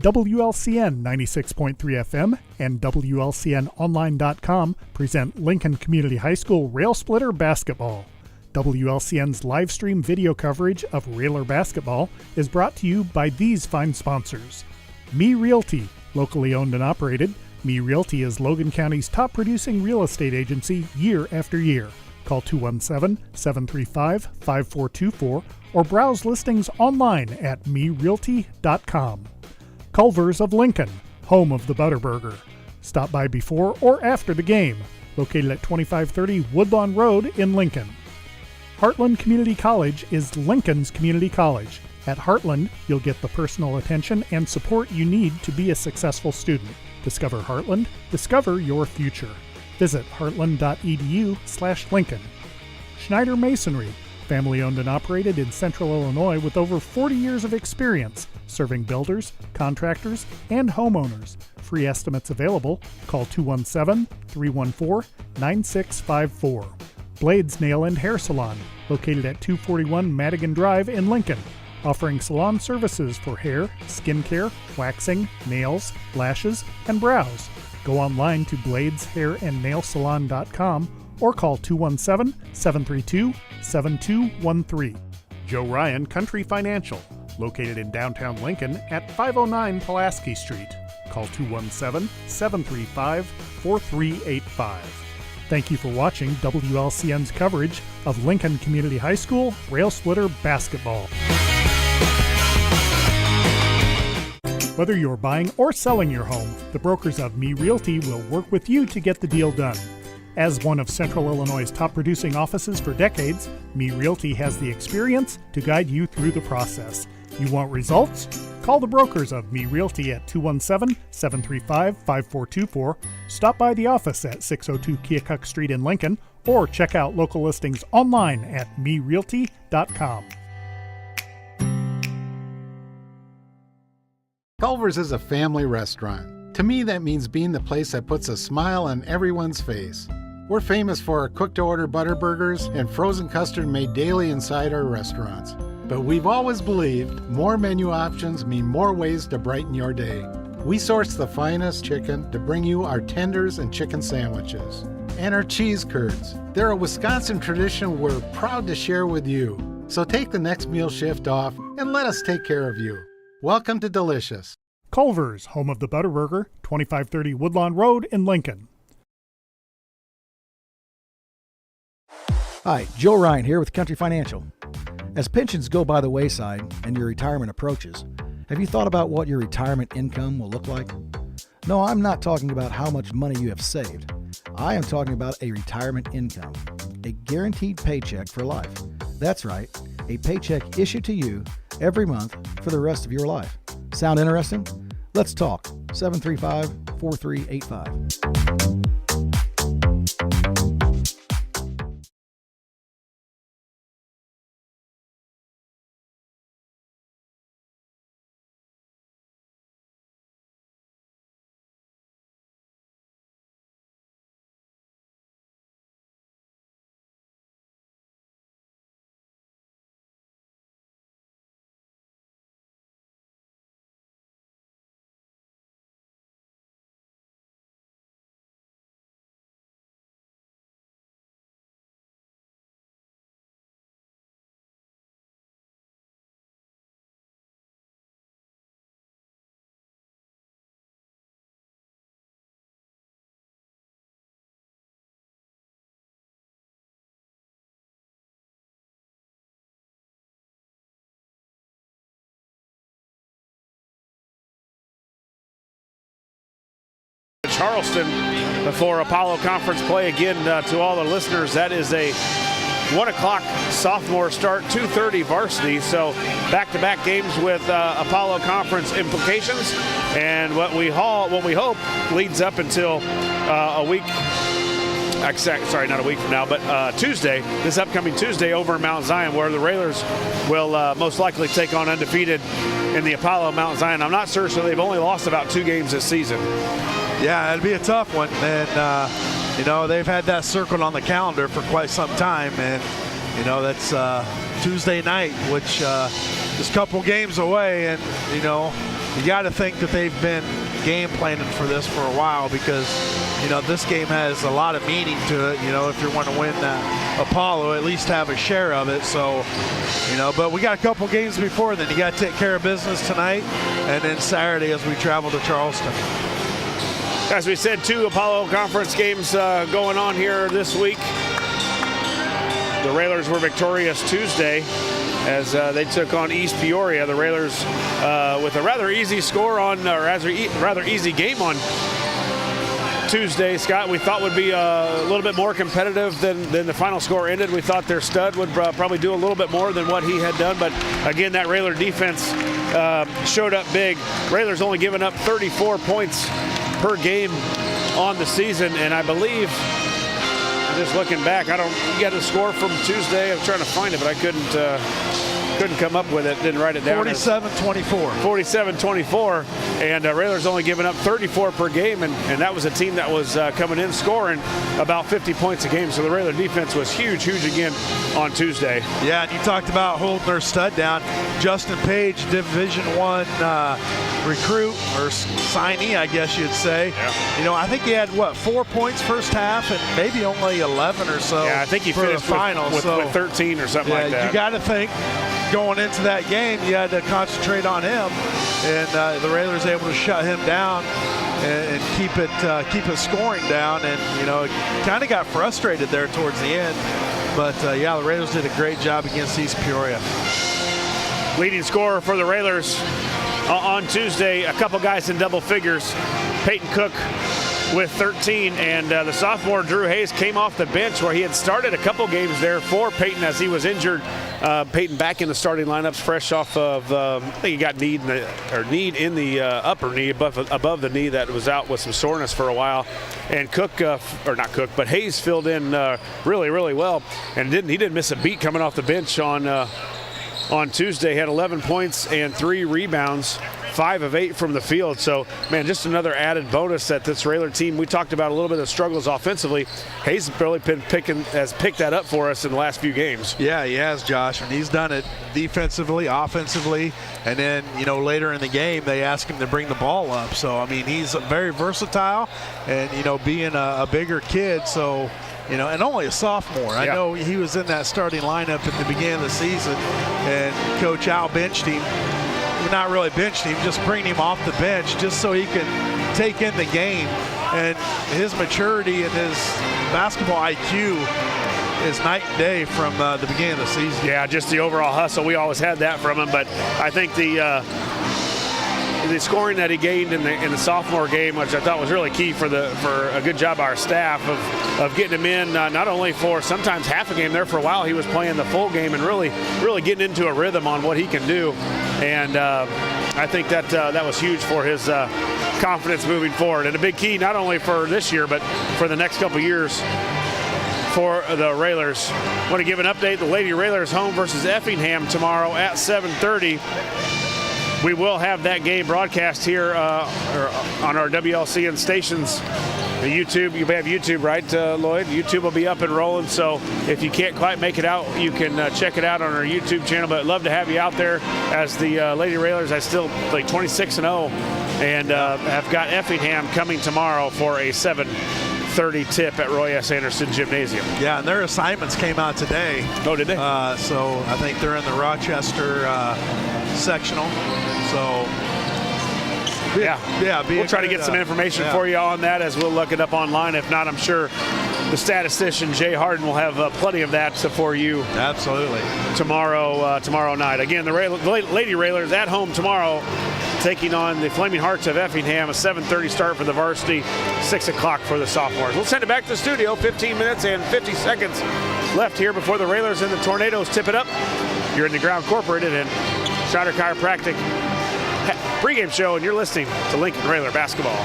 WLCN 96.3 FM and WLCNonline.com present Lincoln Community High School Rail Splitter Basketball. WLCN's live stream video coverage of Railer basketball is brought to you by these fine sponsors. Me Realty, locally owned and operated. Me Realty is Logan County's top producing real estate agency year after year. Call 217-735-5424 or browse listings online at merealty.com. Culver's of Lincoln, home of the Butterburger. Stop by before or after the game, located at 2530 Woodlawn Road in Lincoln. Heartland Community College is Lincoln's community college. At Heartland, you'll get the personal attention and support you need to be a successful student. Discover Heartland, discover your future. Visit heartland.edu/Lincoln. Schneider Masonry, family owned and operated in Central Illinois with over 40 years of experience, serving builders, contractors, and homeowners. Free estimates available. Call 217-314-9654. Blades Nail and Hair Salon, located at 241 Madigan Drive in Lincoln, offering salon services for hair, skincare, waxing, nails, lashes, and brows. Go online to bladeshairandnailsalon.com or call 217-732-7213. Joe Ryan Country Financial, located in downtown Lincoln at 509 Pulaski Street. Call 217-735-4385. Thank you for watching WLCN's coverage of Lincoln Community High School Rail Splitter Basketball. Whether you're buying or selling your home, the brokers of Me Realty will work with you to get the deal done. As one of Central Illinois' top producing offices for decades, Me Realty has the experience to guide you through the process. You want results? Call the brokers of Me Realty at 217-735-5424, stop by the office at 602 Keokuk Street in Lincoln, or check out local listings online at merealty.com. Culver's is a family restaurant. To me, that means being the place that puts a smile on everyone's face. We're famous for our cooked-to-order Butterburgers and frozen custard made daily inside our restaurants. But we've always believed more menu options mean more ways to brighten your day. We source the finest chicken to bring you our tenders and chicken sandwiches. And our cheese curds. They're a Wisconsin tradition we're proud to share with you. So take the next meal shift off and let us take care of you. Welcome to Delicious. Culver's, home of the Butterburger, 2530 Woodlawn Road in Lincoln. Hi, Joe Ryan here with Country Financial. As pensions go by the wayside and your retirement approaches, have you thought about what your retirement income will look like? No, I'm not talking about how much money you have saved. I am talking about a retirement income, a guaranteed paycheck for life. That's right, a paycheck issued to you every month for the rest of your life. Sound interesting? Let's talk. 735-4385. Charleston before Apollo Conference play. Again, to all the listeners, that is a 1 o'clock sophomore start, 2:30 varsity. So back-to-back games with Apollo Conference implications, and what we hope leads up until a week. Sorry, not a week from now, but Tuesday, this upcoming Tuesday over in Mount Zion, where the Railers will most likely take on undefeated in the Apollo Mount Zion. I'm not sure, so they've only lost about 2 games this season. Yeah, it'll be a tough one. And, they've had that circled on the calendar for quite some time. And, that's Tuesday night, which is a couple games away. And, you got to think that they've been game planning for this for a while, because this game has a lot of meaning to it. If you want to win Apollo, at least have a share of it. So but we got a couple games before then. You got to take care of business tonight, and then Saturday as we travel to Charleston. As we said, 2 Apollo Conference games going on here this week. The Railers were victorious Tuesday as they took on East Peoria. The Railers with a rather easy score rather easy game on Tuesday, Scott, we thought would be a little bit more competitive than the final score ended. We thought their stud would probably do a little bit more than what he had done, but again, that Railer defense showed up big. Railers only given up 34 points per game on the season, and I believe, just looking back, you got a score from Tuesday. I'm trying to find it, but I couldn't come up with it. Didn't write it down. 47-24. 47-24, and Railers only giving up 34 per game, and that was a team that was coming in scoring about 50 points a game. So the Railer defense was huge again on Tuesday. Yeah, and you talked about holding their stud down. Justin Page, Division I recruit or signee, I guess you'd say. Yeah. I think he had 4 points first half, and maybe only 11 or so. Yeah, I think he for finished the final with 13 or something like that. You got to think going into that game, you had to concentrate on him, and the Railers able to shut him down and keep it scoring down, and kind of got frustrated there towards the end. But yeah, the Railers did a great job against East Peoria. Leading scorer for the Railers on Tuesday, a couple guys in double figures. Peyton Cook with 13, and the sophomore Drew Hayes came off the bench where he had started a couple games there for Peyton as he was injured. Peyton back in the starting lineups, fresh off of I think he got knee in the upper knee, above the knee, that was out with some soreness for a while. And but Hayes filled in really well, and he didn't miss a beat coming off the bench on Tuesday. Had 11 points and 3 rebounds. 5 of 8 from the field. So, man, just another added bonus that this Railer team, we talked about a little bit of struggles offensively. Hayes has really has picked that up for us in the last few games. Yeah, he has, Josh, and he's done it defensively, offensively, and then, later in the game, they ask him to bring the ball up. So, I mean, he's very versatile, and, being a bigger kid, so, and only a sophomore. I know he was in that starting lineup at the beginning of the season, and Coach Al benched him. Not really benched him, just bringing him off the bench just so he can take in the game. And his maturity and his basketball IQ is night and day from the beginning of the season. Yeah, just the overall hustle. We always had that from him, but I think the scoring that he gained in the sophomore game, which I thought was really key for a good job by our staff of getting him in, not only for sometimes half a game. There for a while he was playing the full game and really getting into a rhythm on what he can do, and I think that was huge for his confidence moving forward, and a big key not only for this year but for the next couple years for the Railers. I want to give an update. The Lady Railers home versus Effingham tomorrow at 7:30. We will have that game broadcast here on our WLCN stations. The YouTube, you have YouTube, right, Lloyd? YouTube will be up and rolling, so if you can't quite make it out, you can check it out on our YouTube channel. But I'd love to have you out there as the Lady Railers. I still like 26-0, and have got Effingham coming tomorrow for a 7:30 tip at Roy S. Anderson Gymnasium. Yeah, and their assignments came out today. Oh, did they? So I think they're in the Rochester sectional. So we'll try to get some information for you on that as we'll look it up online. If not, I'm sure the statistician Jay Harden will have plenty of that for you. Absolutely. Tomorrow night. Again, the Lady Railers at home tomorrow, taking on the Flaming Hearts of Effingham. A 7:30 start for the varsity, 6 o'clock for the sophomores. We'll send it back to the studio. 15 minutes and 50 seconds left here before the Railers and the Tornadoes tip it up. You're in the Ground Corporated and Schroeder Chiropractic pregame show, and you're listening to Lincoln Railer basketball.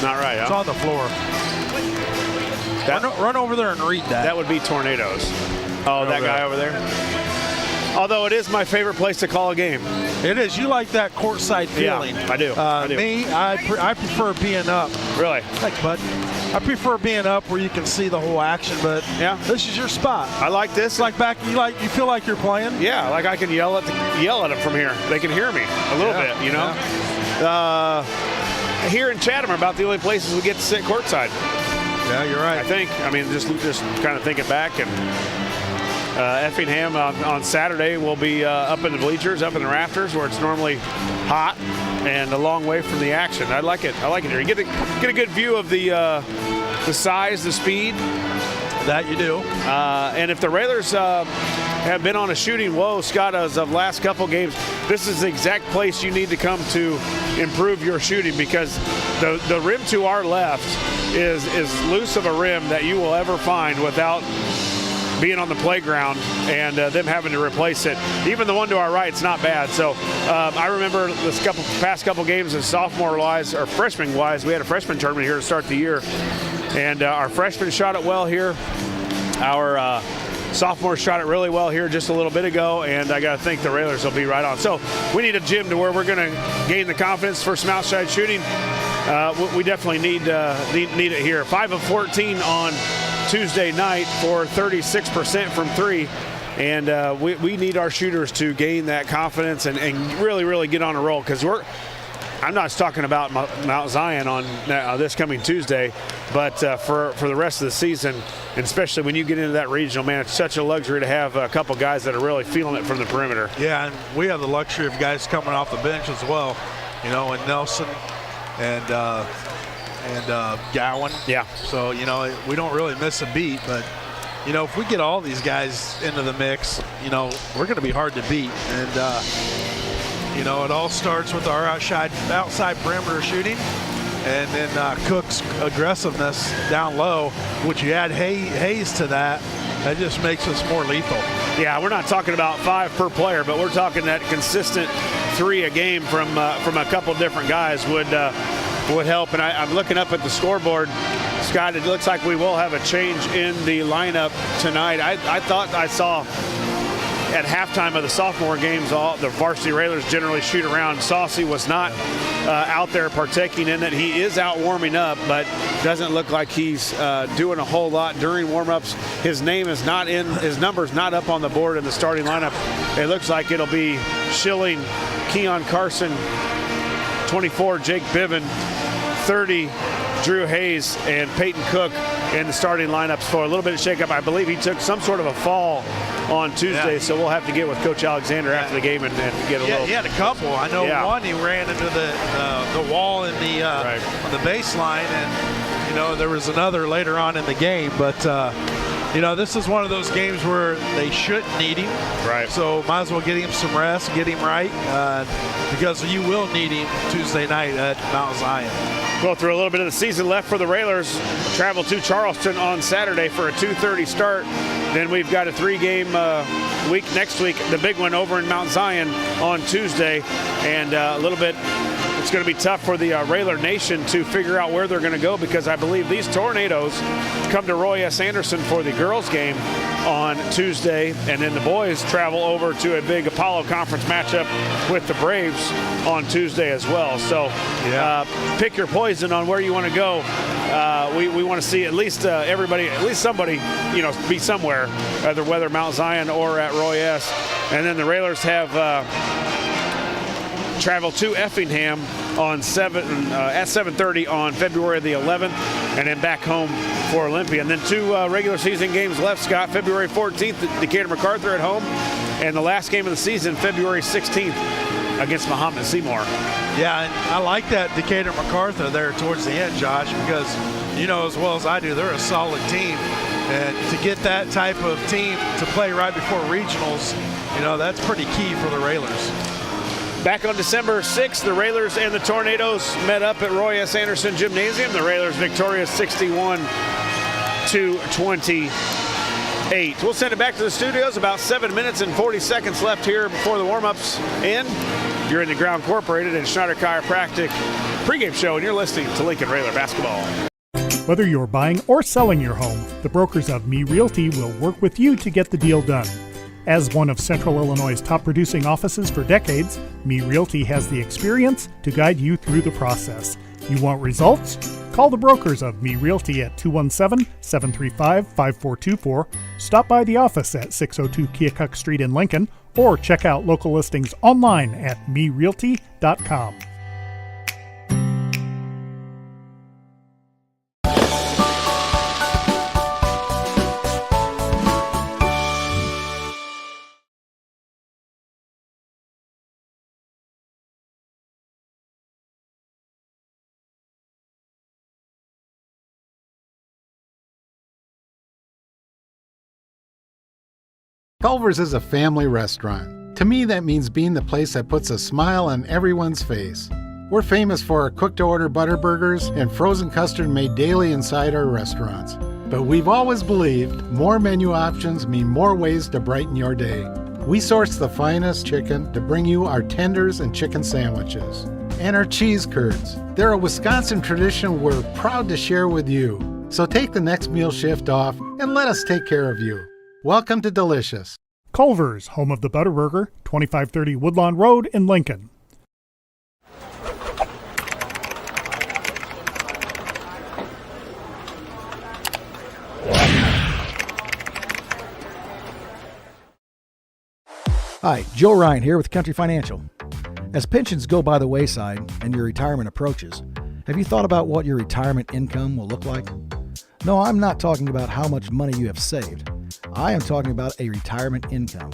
Not right, huh? It's on the floor. Run over there and read that. That would be Tornadoes. Oh, that guy over there? Although it is my favorite place to call a game. It is. You like that courtside feeling. Yeah, I do. Me, I prefer being up. Really? Thanks, bud. I prefer being up where you can see the whole action, but yeah, this is your spot. I like this. It's like back. You feel like you're playing. Yeah, like I can yell at them from here. They can hear me a little bit, you know. Yeah. Here in Chatham are about the only places we get to sit courtside. Yeah, you're right. I think. I mean, just kind of thinking back, and Effingham on Saturday will be up in the bleachers, up in the rafters, where it's normally hot and a long way from the action. I like it. I like it here. You get a good view of the size, the speed. That you do. And if the Railers have been on a shooting woe, Scott, as of last couple games, this is the exact place you need to come to improve your shooting, because the rim to our left is loose of a rim that you will ever find without being on the playground and them having to replace it. Even the one to our right, it's not bad. So I remember this past couple games as sophomore-wise or freshman-wise, we had a freshman tournament here to start the year, and our freshmen shot it well here. Our sophomores shot it really well here just a little bit ago, and I got to think the Railers will be right on. So we need a gym to where we're going to gain the confidence for some outside shooting. We definitely need it here. 5 of 14 on Tuesday night for 36% from three, and we need our shooters to gain that confidence and really, really get on a roll, because I'm not talking about Mount Zion on this coming Tuesday, but for the rest of the season, and especially when you get into that regional, man, it's such a luxury to have a couple guys that are really feeling it from the perimeter. Yeah, and we have the luxury of guys coming off the bench as well, you know, and Nelson and Gowan. Yeah. So, you know, we don't really miss a beat, but, you know, if we get all these guys into the mix, you know, we're going to be hard to beat. And, you know, it all starts with our outside perimeter shooting, and then Cook's aggressiveness down low. Would you add Hayes to that? That just makes us more lethal. Yeah, we're not talking about 5 per player, but we're talking that consistent 3 a game from a couple different guys would help. And I'm looking up at the scoreboard, Scott. It looks like we will have a change in the lineup tonight. I thought I saw at halftime of the sophomore games, all the varsity Railers generally shoot around. Saucy was not out there partaking in it. He is out warming up, but doesn't look like he's doing a whole lot during warm-ups. His number's not up on the board in the starting lineup. It looks like it'll be Schilling, Keon Carson, 24, Jake Biven, 30, Drew Hayes, and Peyton Cook in the starting lineups for a little bit of shakeup. I believe he took some sort of a fall on Tuesday, so we'll have to get with Coach Alexander after the game and get a little. He had a couple. I know one, he ran into the wall in the on the baseline, and you know there was another later on in the game. But you know, this is one of those games where they shouldn't need him. Right. So might as well get him some rest, get him right, because you will need him Tuesday night at Mount Zion. Go through a little bit of the season left for the Railers. Travel to Charleston on Saturday for a 2:30 start. Then we've got a 3-game week next week, the big one over in Mount Zion on Tuesday. And a little bit, it's going to be tough for the Railer Nation to figure out where they're going to go, because I believe these Tornadoes come to Roy S. Anderson for the girls game on Tuesday, and then the boys travel over to a big Apollo Conference matchup with the Braves on Tuesday as well. So pick your poison on where you want to go. We want to see at least everybody, at least somebody, you know, be somewhere, whether Mount Zion or at Roy S. And then the Railers have travel to Effingham on at 7:30 on February the 11th, and then back home for Olympia. And then 2 regular season games left, Scott. February 14th, Decatur MacArthur at home, and the last game of the season, February 16th, against Mahomet Seymour. Yeah, and I like that Decatur MacArthur there towards the end, Josh, because you know as well as I do, they're a solid team. And to get that type of team to play right before regionals, you know, that's pretty key for the Railers. Back on December 6th, the Railers and the Tornadoes met up at Roy S. Anderson Gymnasium. The Railers victorious 61-28. We'll send it back to the studios. About 7 minutes and 40 seconds left here before the warm-ups end. You're in the Ground Incorporated and Schneider Chiropractic pregame show, and you're listening to Lincoln Railer basketball. Whether you're buying or selling your home, the brokers of Me Realty will work with you to get the deal done. As one of Central Illinois' top producing offices for decades, Me Realty has the experience to guide you through the process. You want results? Call the brokers of Me Realty at 217-735-5424, stop by the office at 602 Keokuk Street in Lincoln, or check out local listings online at merealty.com. Culver's is a family restaurant. To me, that means being the place that puts a smile on everyone's face. We're famous for our cooked-to-order butter burgers and frozen custard made daily inside our restaurants. But we've always believed more menu options mean more ways to brighten your day. We source the finest chicken to bring you our tenders and chicken sandwiches. And our cheese curds. They're a Wisconsin tradition we're proud to share with you. So take the next meal shift off and let us take care of you. Welcome to Delicious. Culver's, home of the Butterburger, 2530 Woodlawn Road in Lincoln. Hi, Joe Ryan here with Country Financial. As pensions go by the wayside and your retirement approaches, have you thought about what your retirement income will look like? No, I'm not talking about how much money you have saved. I am talking about a retirement income,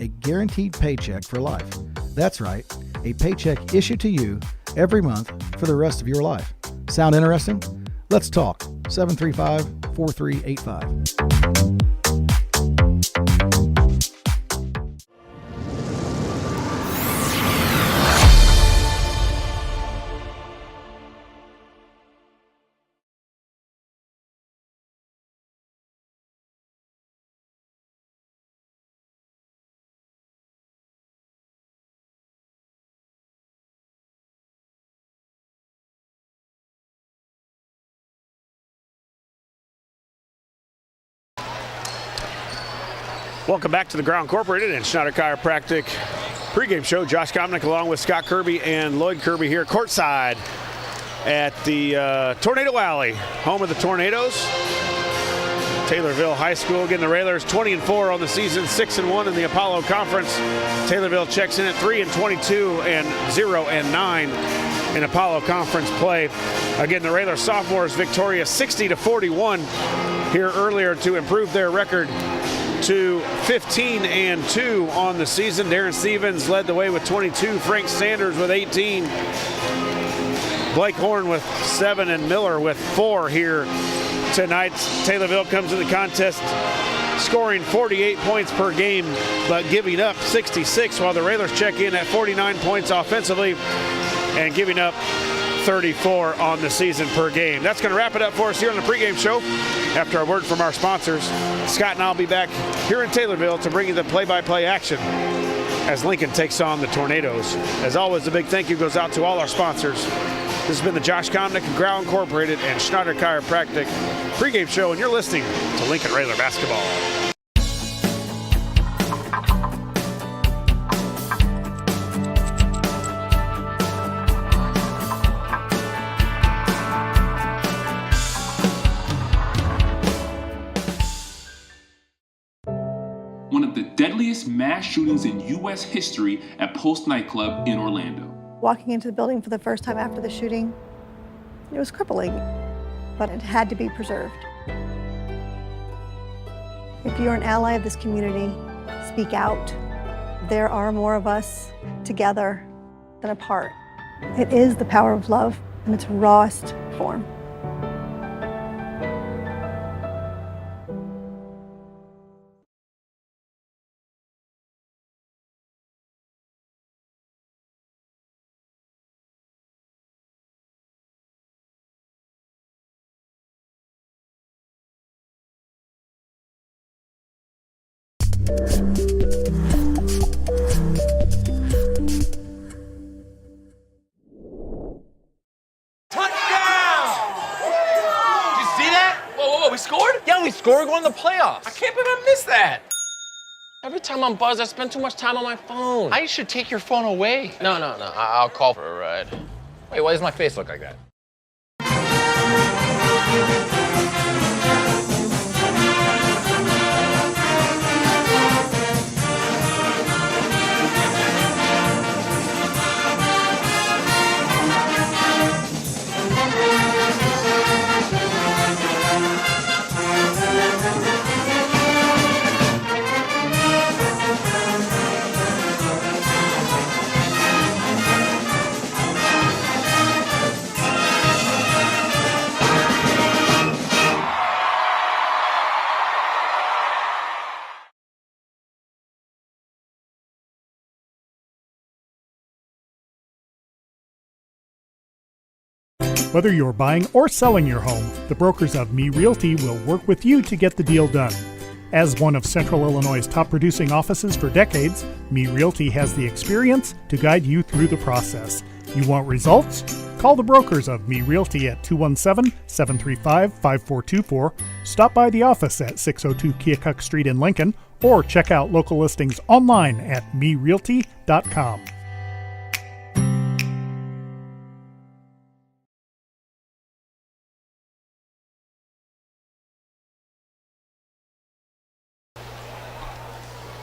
a guaranteed paycheck for life. That's right, a paycheck issued to you every month for the rest of your life. Sound interesting? Let's talk. 735-4385. Welcome back to the Ground Incorporated and Schneider Chiropractic pregame show. Josh Komnick along with Scott Kirby and Lloyd Kirby here courtside at the Tornado Alley, home of the Tornadoes. Taylorville High School. Again, the Railers 20-4 on the season, 6-1 in the Apollo Conference. Taylorville checks in at 3-22 and 0-9 in Apollo Conference play. Again, the Railers sophomores victorious 60-41 here earlier to improve their record to 15-2 on the season. Darren Stevens led the way with 22, Frank Sanders with 18, Blake Horn with 7, and Miller with 4 here tonight. Taylorville comes in the contest scoring 48 points per game, but giving up 66, while the Railers check in at 49 points offensively and giving up 34 on the season per game. That's going to wrap it up for us here on the pregame show. After a word from our sponsors, Scott and I will be back here in Taylorville to bring you the play-by-play action as Lincoln takes on the Tornadoes. As always, a big thank you goes out to all our sponsors. This has been the Josh Komnick and Ground Incorporated and Schneider Chiropractic pregame show, and you're listening to Lincoln Railer basketball. One of the deadliest mass shootings in U.S. history at Post nightclub in Orlando. Walking into the building for the first time after the shooting, it was crippling, but it had to be preserved. If you're an ally of this community, speak out. There are more of us together than apart. It is the power of love in its rawest form. we scored? Yeah, we scored going to the playoffs. I can't believe I missed that. Every time I'm buzzed, I spend too much time on my phone. I should take your phone away. No. I'll call for a ride. Wait, why does my face look like that? Whether you're buying or selling your home, the brokers of Me Realty will work with you to get the deal done. As one of Central Illinois' top producing offices for decades, Me Realty has the experience to guide you through the process. You want results? Call the brokers of Me Realty at 217-735-5424, stop by the office at 602 Keokuk Street in Lincoln, or check out local listings online at merealty.com.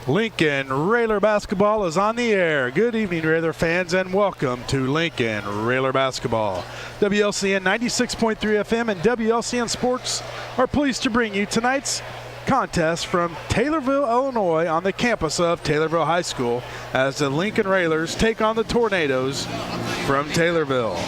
Lincoln Railer basketball is on the air. Good evening, Railer fans, and welcome to Lincoln Railer basketball. WLCN 96.3 FM and WLCN Sports are pleased to bring you tonight's contest from Taylorville, Illinois, on the campus of Taylorville High School, as the Lincoln Railers take on the Tornadoes from Taylorville.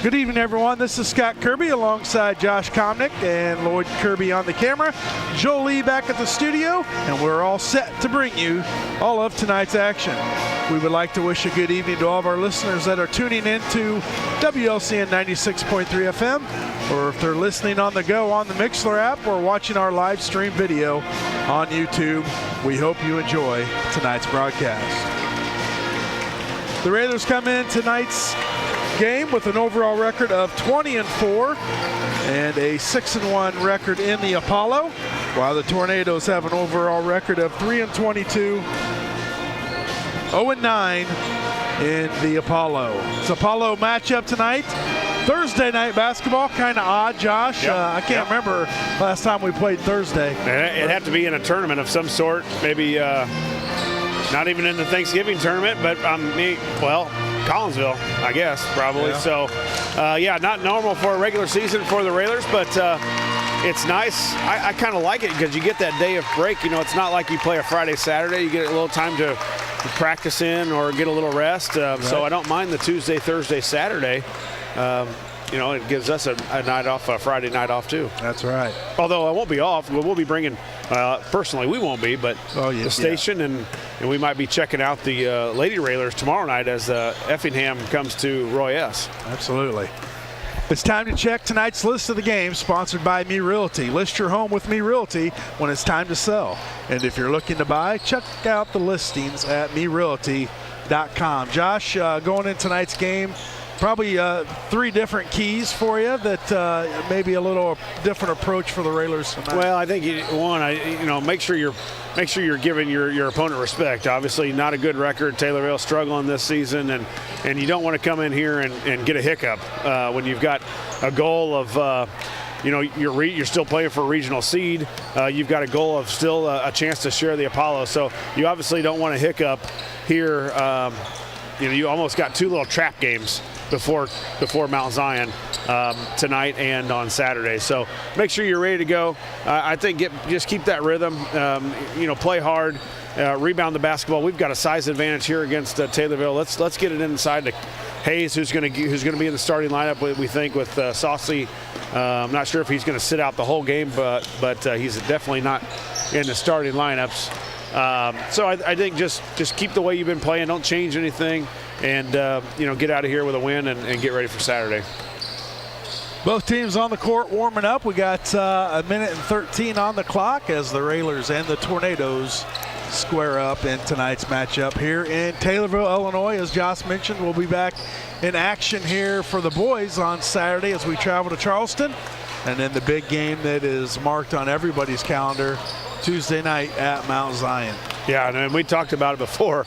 Good evening, everyone. This is Scott Kirby alongside Josh Komnick and Lloyd Kirby on the camera. Joe Lee back at the studio, and we're all set to bring you all of tonight's action. We would like to wish a good evening to all of our listeners that are tuning in to WLCN 96.3 FM, or if they're listening on the go on the Mixler app or watching our live stream video on YouTube. We hope you enjoy tonight's broadcast. The Railers come in tonight's game with an overall record of 20-4 and a 6-1 record in the Apollo, while the Tornadoes have an overall record of 3-22, 0-9 in the Apollo. It's Apollo matchup tonight. Thursday night basketball, kind of odd, Josh. Yep. I can't remember last time we played Thursday. It'd have to be in a tournament of some sort, maybe not even in the Thanksgiving tournament, but Collinsville, I guess, probably. Yeah. So, not normal for a regular season for the Railers, but it's nice. I kind of like it because you get that day of break. You know, it's not like you play a Friday, Saturday. You get a little time to practice in or get a little rest. Right. So I don't mind the Tuesday, Thursday, Saturday. It gives us a night off, a Friday night off, too. That's right. Although I won't be off. We'll be bringing, personally, we won't be, but the station, and we might be checking out the Lady Railers tomorrow night as Effingham comes to Roy S. Absolutely. It's time to check tonight's list of the games, sponsored by Me Realty. List your home with Me Realty when it's time to sell. And if you're looking to buy, check out the listings at merealty.com. Josh, going in tonight's game, probably 3 different keys for you that maybe a little different approach for the Railers tonight. Well, I think make sure you're giving your opponent respect. Obviously, not a good record. Taylorville struggling this season, and you don't want to come in here and get a hiccup when you've got a goal of. You're still playing for a regional seed. You've got a goal of still a chance to share the Apollo. So you obviously don't want to hiccup here. You almost got 2 little trap games before Mount Zion tonight and on Saturday. So make sure you're ready to go. I think just keep that rhythm. Play hard, rebound the basketball. We've got a size advantage here against Taylorville. Let's get it inside to Hayes, who's going to be in the starting lineup. We think with Saucy. I'm not sure if he's going to sit out the whole game, but he's definitely not in the starting lineups. So I think just keep the way you've been playing. Don't change anything, and get out of here with a win and get ready for Saturday. Both teams on the court warming up. We got a minute and 13 on the clock as the Railers and the Tornadoes square up in tonight's matchup here in Taylorville, Illinois. As Josh mentioned, we'll be back in action here for the boys on Saturday as we travel to Charleston. And then the big game that is marked on everybody's calendar, Tuesday night at Mount Zion. Yeah, and we talked about it before.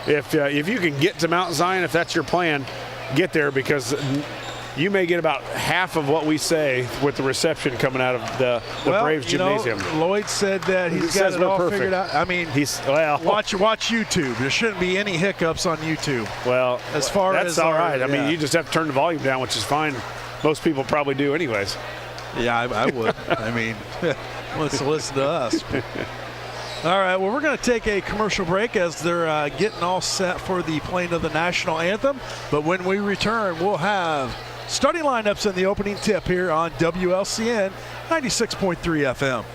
If you can get to Mount Zion, if that's your plan, get there, because you may get about half of what we say with the reception coming out of the Braves gymnasium. Lloyd said that he's got it all figured out. I mean, watch YouTube. There shouldn't be any hiccups on YouTube. Well, as far that's as all right. I mean, you just have to turn the volume down, which is fine. Most people probably do anyways. Yeah, I would. I mean, let's listen to us. All right, well, we're going to take a commercial break as they're getting all set for the playing of the national anthem. But when we return, we'll have starting lineups in the opening tip here on WLCN 96.3 FM.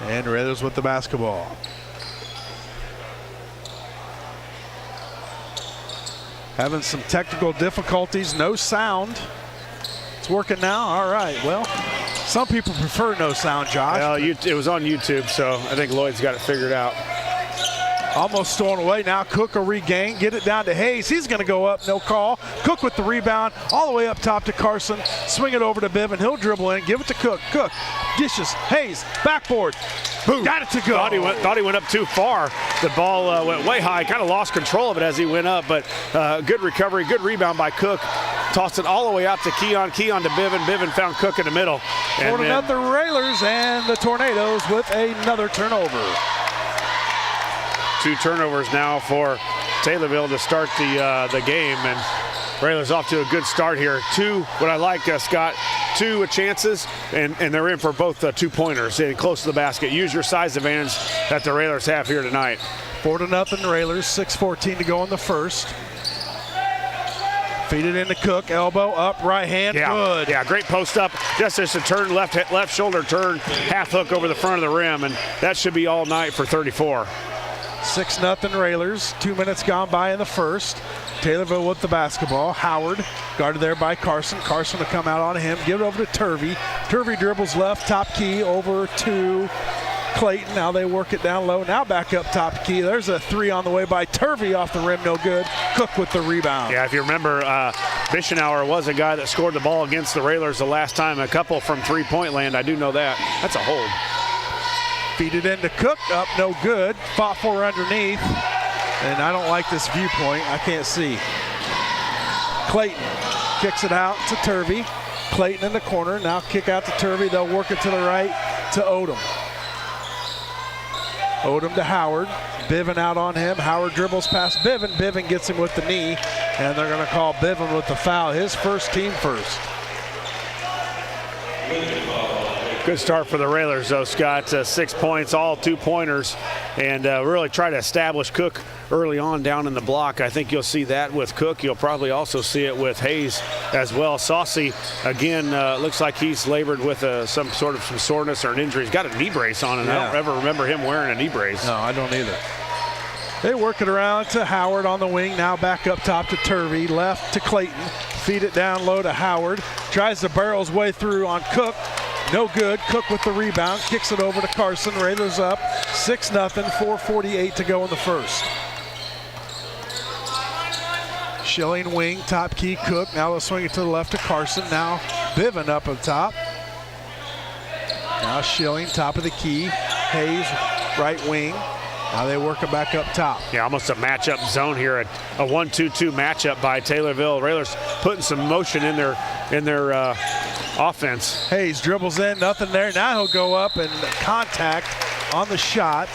And Raiders with the basketball. Having some technical difficulties, no sound. It's working now. All right. Well, some people prefer no sound, Josh. Well, it was on YouTube, so I think Lloyd's got it figured out. Almost stolen away. Now Cook will regain. Get it down to Hayes. He's going to go up. No call. Cook with the rebound. All the way up top to Carson. Swing it over to Biven. He'll dribble in. Give it to Cook. Cook. Dishes. Hayes. Backboard. Boom. Got it to go. Thought he went up too far. The ball went way high. Kind of lost control of it as he went up, but good recovery. Good rebound by Cook. Tossed it all the way out to Keon. Keon to Biven. Biven found Cook in the middle. 4-0 Railers, and the Tornadoes with another turnover. 2 turnovers now for Taylorville to start the game, and Railers off to a good start here. 2, what I like, Scott, 2 chances, and they're in for both 2-pointers and close to the basket. Use your size advantage that the Railers have here tonight. 4-0 Railers, 6:14 to go in the first. Feed it into Cook, elbow up, right hand, good. Yeah, great post up. Just a turn, left shoulder turn, half hook over the front of the rim, and that should be all night for 34. 6-0 Railers. 2 minutes gone by in the first. Taylorville with the basketball. Howard guarded there by Carson. Carson to come out on him. Give it over to Turvey. Turvey dribbles left, top key over to Clayton. Now they work it down low. Now back up top key. There's a 3 on the way by Turvey off the rim. No good. Cook with the rebound. Yeah, if you remember, Bischenauer was a guy that scored the ball against the Railers the last time. A couple from three-point land. I do know that. That's a hold. Feed it into Cook, up, no good. Fought for underneath, and I don't like this viewpoint. I can't see. Clayton kicks it out to Turvey. Clayton in the corner, now kick out to Turvey. They'll work it to the right to Odom. Odom to Howard. Biven out on him. Howard dribbles past Biven. Biven gets him with the knee, and they're going to call Biven with the foul. His first, team first. Good start for the Railers, though, Scott. 6 points, all 2-pointers, and really try to establish Cook early on down in the block. I think you'll see that with Cook. You'll probably also see it with Hayes as well. Saucy, again, looks like he's labored with some soreness or an injury. He's got a knee brace on, and I don't ever remember him wearing a knee brace. No, I don't either. They work it around to Howard on the wing. Now back up top to Turvey. Left to Clayton. Feed it down low to Howard. Tries to barrel his way through on Cook. No good. Cook with the rebound. Kicks it over to Carson. Raiders up 6-0. 4:48 to go in the first. Schilling wing. Top key Cook. Now they'll swing it to the left to Carson. Now Biven up top. Now Schilling, top of the key. Hayes, right wing. Now they work it back up top. Yeah, almost a matchup zone here. A 1-2-2 matchup by Taylorville. Railers putting some motion in their offense. Hayes dribbles in, nothing there. Now he'll go up and contact on the shot.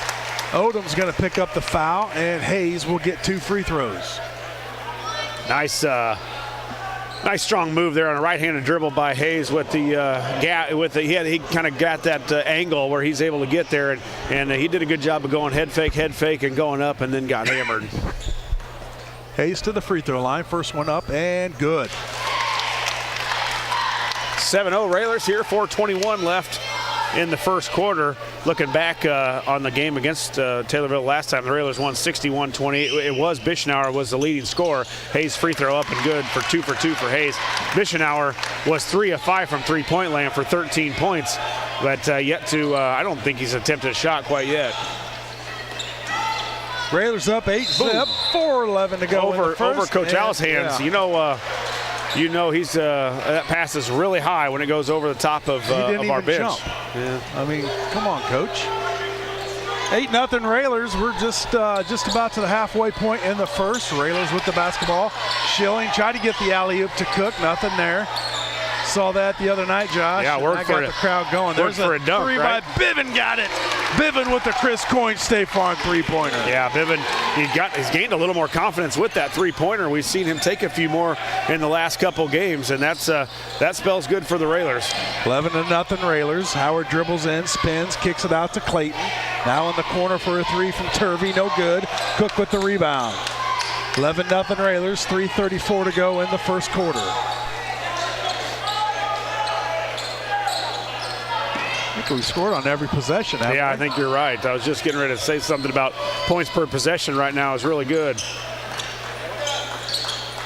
Odom's going to pick up the foul, and Hayes will get 2 free throws. Nice strong move there on a right-handed dribble by Hayes with the he kind of got that angle where he's able to get there, and he did a good job of going head fake, and going up, and then got hammered. Hayes to the free throw line. First one up and good. 7-0 Railers here. 4:21 left in the first quarter. Looking back on the game against Taylorville last time, the Railers won 61-28. It was Bischenauer was the leading scorer. Hayes free throw up and good for 2 for 2 for Hayes. Bischenauer was 3 of 5 from three-point land for 13 points, but yet to I don't think he's attempted a shot quite yet. Railers up 8-zip. 4:11 to go over Coach Al's hands. Yeah. You know he's that pass is really high when it goes over the top of our bench. Jump. Yeah. I mean, come on, Coach. 8-0 Railers. We're just about to the halfway point in the first. Railers with the basketball. Schilling tried to get the alley-oop to Cook. Nothing there. Saw that the other night, Josh. Yeah, I got the crowd going. There's for a dunk, 3 right? by Biven. Got it. Biven with the Chris Coyne State Farm three-pointer. Yeah, Biven, he's gained a little more confidence with that three-pointer. We've seen him take a few more in the last couple games, and that spells good for the Railers. 11-0 Railers. Howard dribbles in, spins, kicks it out to Clayton. Now in the corner for a 3 from Turvey. No good. Cook with the rebound. 11-0 Railers. 3:34 to go in the first quarter. I think we scored on every possession. Yeah, I think you're right. I was just getting ready to say something about points per possession right now is really good.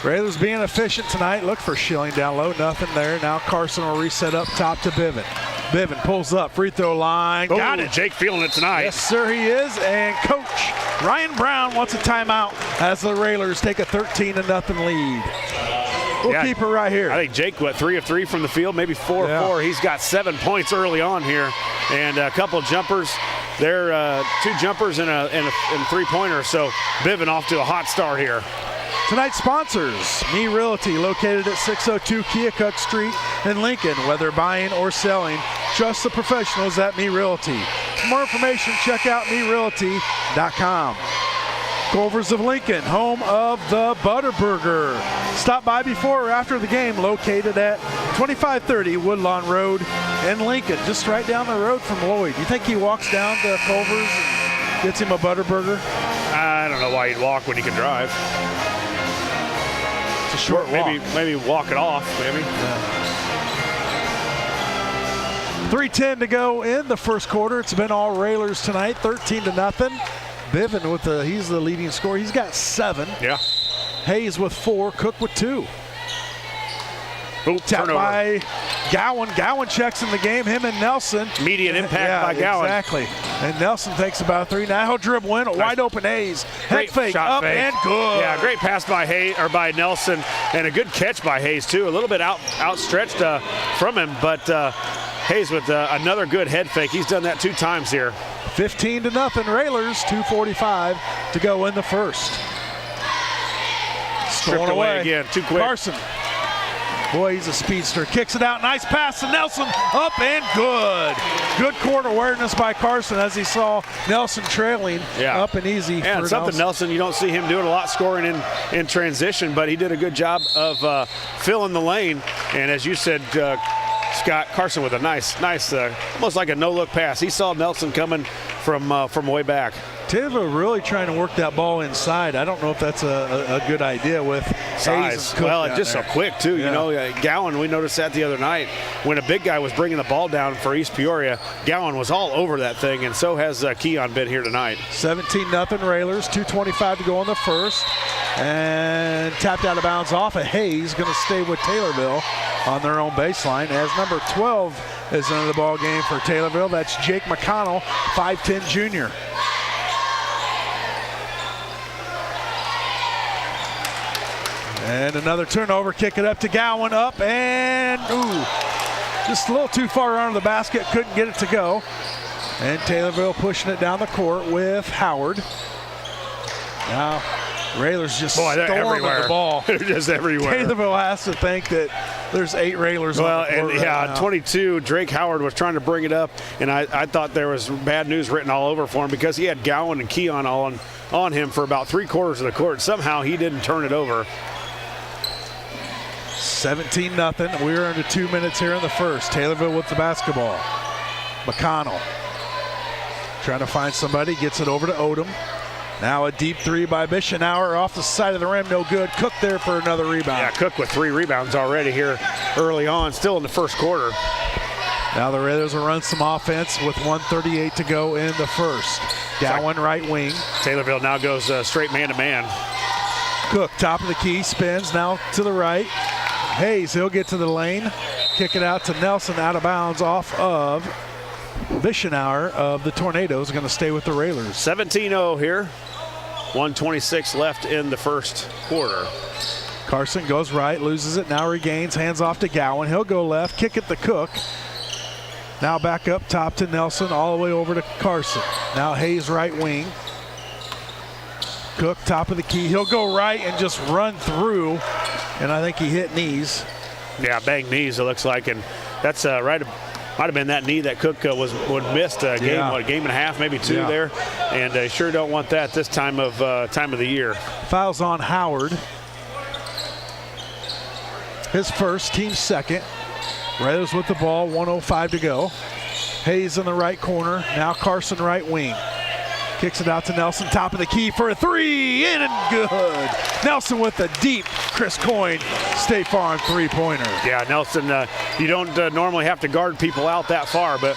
Railers being efficient tonight. Look for Schilling down low. Nothing there. Now Carson will reset up top to Biven. Biven pulls up. Free throw line. Got it. Jake feeling it tonight. Yes, sir, he is. And Coach Ryan Brown wants a timeout as the Railers take a 13-0 lead. We'll keep it right here. I think Jake, 3 of 3 from the field, maybe 4 of 4. He's got 7 points early on here, and a couple of jumpers. They're 2 jumpers and a three-pointer. So Biven off to a hot start here. Tonight's sponsors, Me Realty, located at 602 Keokuk Street in Lincoln. Whether buying or selling, trust the professionals at Me Realty. For more information, check out MeRealty.com. Culver's of Lincoln, home of the Butterburger. Stop by before or after the game, located at 2530 Woodlawn Road in Lincoln, just right down the road from Lloyd. You think he walks down to Culver's and gets him a Butterburger? I don't know why he'd walk when he can drive. It's a short walk. Maybe walk it off, maybe. 3:10 to go in the first quarter. It's been all Railers tonight, 13-0. Biven he's the leading scorer. He's got 7. Yeah. Hayes with 4. Cook with 2. Tapped by Gowan. Gowan checks in the game. Him and Nelson. Immediate impact by Gowan. Exactly. And Nelson takes about 3. Now he'll dribble in. Wide open Hayes. Head fake up fake. and good. Yeah, great pass by Nelson, and a good catch by Hayes too. A little bit outstretched from him, but Hayes with another good head fake. He's done that 2 times here. 15-0 Railers. 2:45 to go in the first. Stripped away again. Too quick. Carson. Boy, he's a speedster. Kicks it out. Nice pass to Nelson. Up and good. Good court awareness by Carson as he saw Nelson trailing up and easy. Yeah, for something Nelson you don't see him doing a lot, scoring in transition, but he did a good job of filling the lane. And as you said, Scott, Carson with a nice, almost like a no-look pass. He saw Nelson coming from way back. Taylorville really trying to work that ball inside. I don't know if that's a good idea with size. Well, just so quick, too. Yeah. You know, Gowan, we noticed that the other night when a big guy was bringing the ball down for East Peoria. Gowan was all over that thing, and so has Keon been here tonight. 17-0 Railers, 2:25 to go in the first. And tapped out of bounds off of Hayes, going to stay with Taylorville on their own baseline as number 12 is into the ball game for Taylorville. That's Jake McConnell, 5'10" junior. And another turnover, kick it up to Gowan, up and just a little too far under the basket, couldn't get it to go. And Taylorville pushing it down the court with Howard. Now Railers just storming the ball. They're just everywhere. Taylorville has to think that there's 8 Railers on the court right now. 22, Drake Howard was trying to bring it up, and I thought there was bad news written all over for him because he had Gowan and Keon all on him for about 3/4 of the court. Somehow he didn't turn it over. 17-0. We're into 2 minutes here in the first. Taylorville with the basketball. McConnell trying to find somebody, gets it over to Odom. Now a deep 3 by Bischenauer off the side of the rim, no good. Cook there for another rebound. Yeah, Cook with 3 rebounds already here early on, still in the first quarter. Now the Raiders will run some offense with 1:38 to go in the first. Gowan right wing. Taylorville now goes straight man-to-man. Cook, top of the key, spins now to the right. Hayes, he'll get to the lane. Kick it out to Nelson, out of bounds off of Bischenauer of the Tornadoes, going to stay with the Railers. 17-0 here. 1:26 left in the first quarter. Carson goes right, loses it, now regains, hands off to Gowan. He'll go left, kick it to Cook. Now back up top to Nelson, all the way over to Carson. Now Hayes right wing. Cook, top of the key. He'll go right and just run through, and I think he hit knees. Yeah, bang knees, it looks like, and that's right. Might have been that knee that Cook missed a game and a half, maybe 2 there, and they sure don't want that this time of the year. Fouls on Howard. His first, team's second. Raiders with the ball, 1:05 to go. Hayes in the right corner. Now Carson right wing. Kicks it out to Nelson, top of the key for a 3, in and good. Nelson with a deep Chris Coyne State Farm 3-pointer. Yeah, Nelson you don't normally have to guard people out that far, but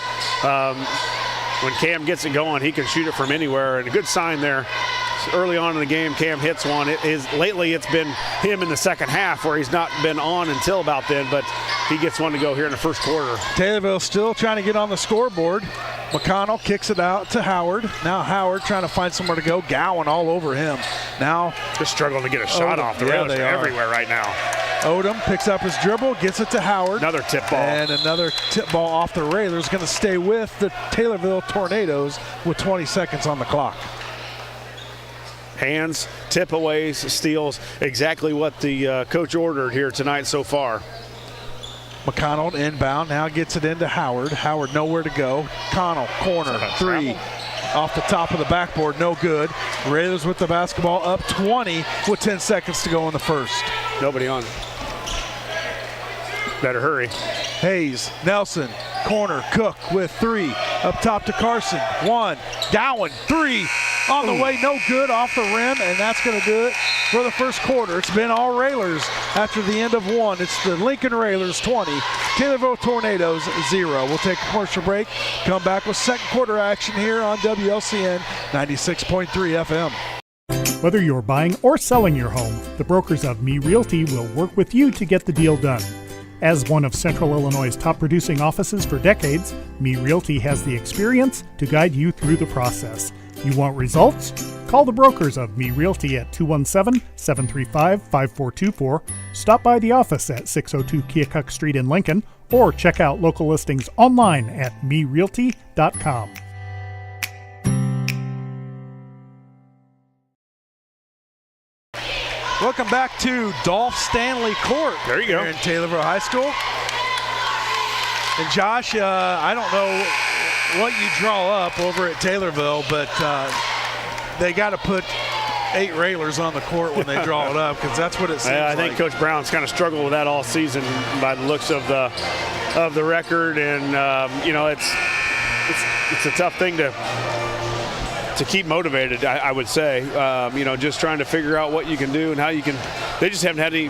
when Cam gets it going, he can shoot it from anywhere, and a good sign there. Early on in the game, Cam hits one. Lately it's been him in the second half where he's not been on until about then, but he gets one to go here in the first quarter. Taylorville still trying to get on the scoreboard. McConnell kicks it out to Howard. Now Howard trying to find somewhere to go. Gowan all over him. Now just struggling to get a shot off. The rails are everywhere right now. Odom picks up his dribble, gets it to Howard. Another tip ball. And another tip ball off the Railers. Going to stay with the Taylorville Tornadoes with 20 seconds on the clock. Hands, tip-aways, steals, exactly what the coach ordered here tonight so far. McConnell inbound, now gets it into Howard. Howard nowhere to go. Connell, corner, three. Off the top of the backboard, no good. Raiders with the basketball up 20 with 10 seconds to go in the first. Nobody on. Better hurry. Hayes, Nelson, corner, Cook with three. Up top to Carson, one. Gowan, three. On the way, no good, off the rim, and that's going to do it for the first quarter. It's been all Railers after the end of one. It's the Lincoln Railers 20, Taylorville Tornadoes 0. We'll take a commercial break, come back with second quarter action here on WLCN 96.3 FM. Whether you're buying or selling your home, the brokers of Me Realty will work with you to get the deal done. As one of Central Illinois' top producing offices for decades, Me Realty has the experience to guide you through the process. You want results? Call the brokers of Me Realty at 217-735-5424, stop by the office at 602 Keokuk Street in Lincoln, or check out local listings online at merealty.com. Welcome back to Dolph Stanley Court. There you go. Here in Taylorville High School. And Josh, I don't know what you draw up over at Taylorville, but they got to put 8 Railers on the court when they draw it up, because that's what it seems I think like. Coach Brown's kind of struggled with that all season by the looks of the record, and it's a tough thing to keep motivated, I would say. Just trying to figure out what you can do and how you can. They just haven't had any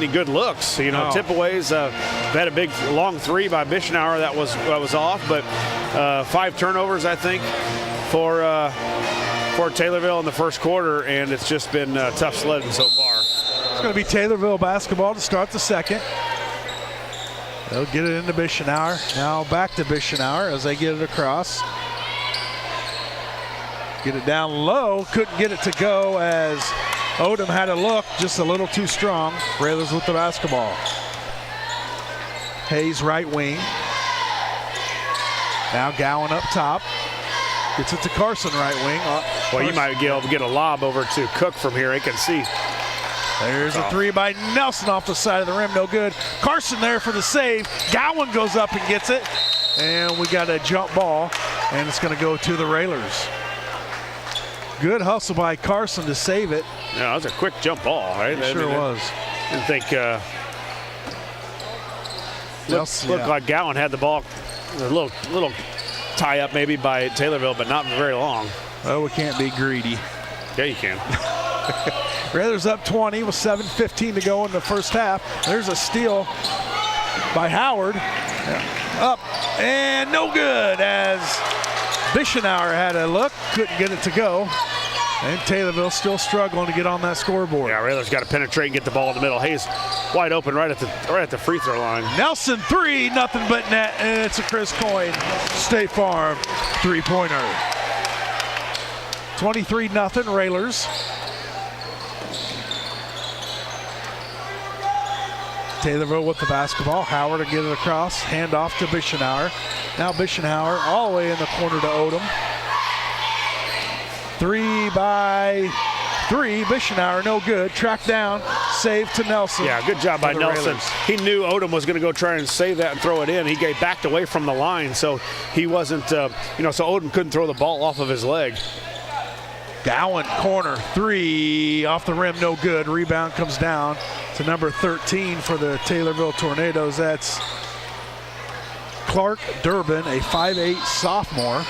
good looks. Tip-aways. They had a big long three by Bischenauer that was off, but 5 turnovers, I think, for Taylorville in the first quarter, and it's just been tough sledding so far. It's going to be Taylorville basketball to start the second. They'll get it into Bischenauer. Now back to Bischenauer as they get it across. Get it down low, couldn't get it to go as Odom had a look, just a little too strong. Railers with the basketball. Hayes right wing. Now Gowan up top. Gets it to Carson right wing. You might be able to get a lob over to Cook from here. I can see. There's a three by Nelson off the side of the rim, no good. Carson there for the save. Gowan goes up and gets it. And we got a jump ball, and it's going to go to the Railers. Good hustle by Carson to save it. Yeah, that was a quick jump ball, right? It sure was. I didn't think looked like Gowan had the ball. A little tie up maybe by Taylorville, but not very long. Oh, we can't be greedy. Yeah, you can. Railers up 20 with 7:15 to go in the first half. There's a steal by Howard. Up and no good as Bischenauer had a look, couldn't get it to go. And Taylorville still struggling to get on that scoreboard. Yeah, Railers got to penetrate and get the ball in the middle. Hayes wide open right at the free throw line. Nelson three, nothing but net, and it's a Chris Coyne State Farm three-pointer. 23-0 Railers. Taylorville with the basketball. Howard to get it across. Hand off to Bischenauer. Now Bischenauer all the way in the corner to Odom. 3 by 3. Bischenauer no good. Tracked down. Save to Nelson. Yeah, good job by Nelson. Railers. He knew Odom was going to go try and save that and throw it in. He backed away from the line, so he wasn't, so Odom couldn't throw the ball off of his leg. Gowan corner 3 off the rim, no good. Rebound comes down to number 13 for the Taylorville Tornadoes. That's Clark Durbin, a 5'8" sophomore.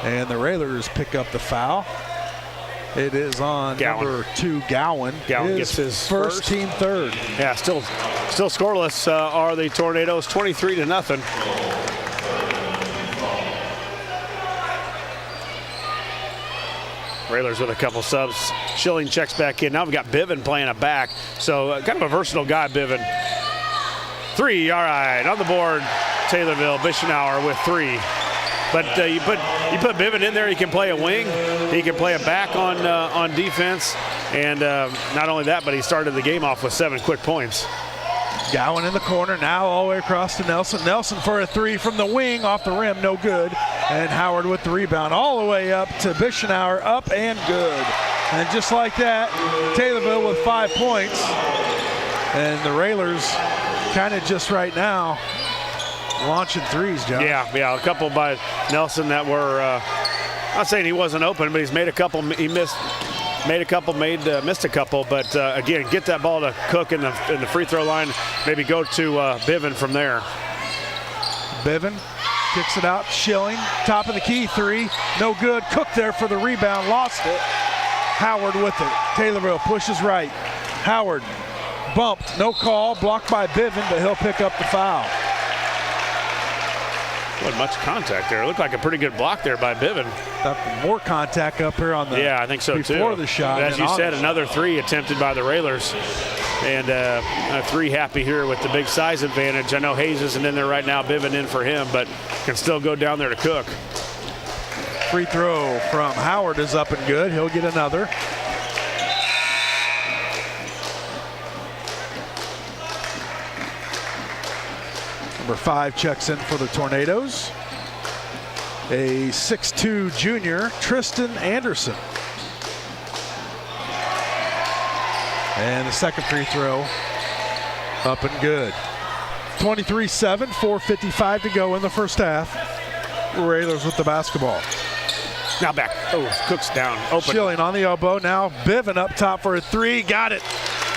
And the Railers pick up the foul. It is on number 2, Gowan. Gowan gets his first team third. Yeah, still scoreless are the Tornadoes, 23-0. Railers with a couple subs. Schilling checks back in. Now we've got Bivin playing a back. So kind of a versatile guy, Bivin. 3, all right, on the board. Taylorville, Bischenauer with 3. But you put Bivin in there, he can play a wing. He can play a back on defense. And not only that, but he started the game off with 7 quick points. Gowan in the corner, now all the way across to Nelson. Nelson for a 3 from the wing, off the rim, no good. And Howard with the rebound all the way up to Bischenauer, up and good. And just like that, Taylorville with 5 points. And the Railers kind of just right now launching threes, John. Yeah, a couple by Nelson that were, not saying he wasn't open, but he's made a couple, missed a couple, but again, get that ball to Cook in the free throw line, maybe go to Bivin from there. Bivin kicks it out, Schilling, top of the key, 3, no good. Cook there for the rebound, lost it. Howard with it. Taylorville pushes right. Howard bumped, no call, blocked by Bivin, but he'll pick up the foul. Wasn't much contact there. It looked like a pretty good block there by Bivin. More contact up here on the I think so too. Before the shot. But as you said, another 3 attempted by the Railers. And a 3 happy here with the big size advantage. I know Hayes isn't in there right now, Bivin in for him, but can still go down there to Cook. Free throw from Howard is up and good. He'll get another. Number 5 checks in for the Tornadoes. A 6'2" junior, Tristan Anderson. And the second free throw up and good. 23-7, 4:55 to go in the first half. Railers with the basketball. Now back. Oh, Cook's down. Open. Schilling on the elbow. Now Bivin up top for a 3. Got it.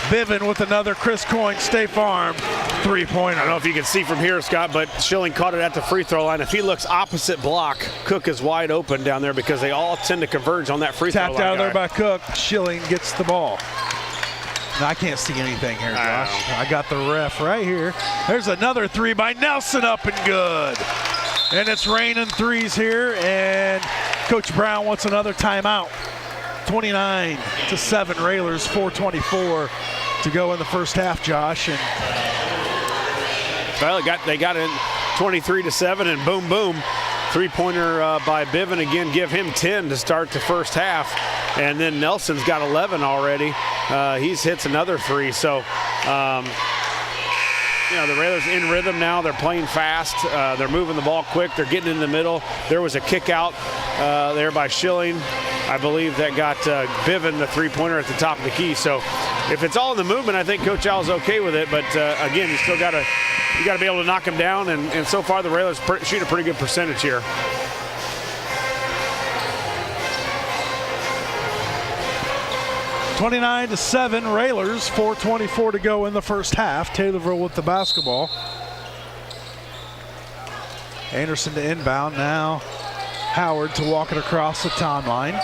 Bivin with another Chris Coyne State Farm 3-pointer. I don't know if you can see from here, Scott, but Schilling caught it at the free throw line. If he looks opposite block, Cook is wide open down there because they all tend to converge on that free throw line. Tapped out of there by Cook. Schilling gets the ball. Now, I can't see anything here, Josh. I got the ref right here. There's another 3 by Nelson, up and good. And it's raining threes here, and Coach Brown wants another timeout. 29-7 Railers, 4:24 to go in the first half, Josh. And well, they got in 23-7, and boom, boom. 3-pointer by Bivin again, give him 10 to start the first half. And then Nelson's got 11 already. He hits another 3. So, the Railers in rhythm now. They're playing fast. They're moving the ball quick. They're getting in the middle. There was a kick out there by Schilling, I believe, that got Bivin the 3-pointer at the top of the key. So if it's all in the movement, I think Coach Al's okay with it. But again, you still got to be able to knock him down. And so far, the Railers shoot a pretty good percentage here. (29-7) Railers, 4:24 to go in the first half. Taylorville with the basketball. Anderson to inbound now. Howard to walk it across the timeline.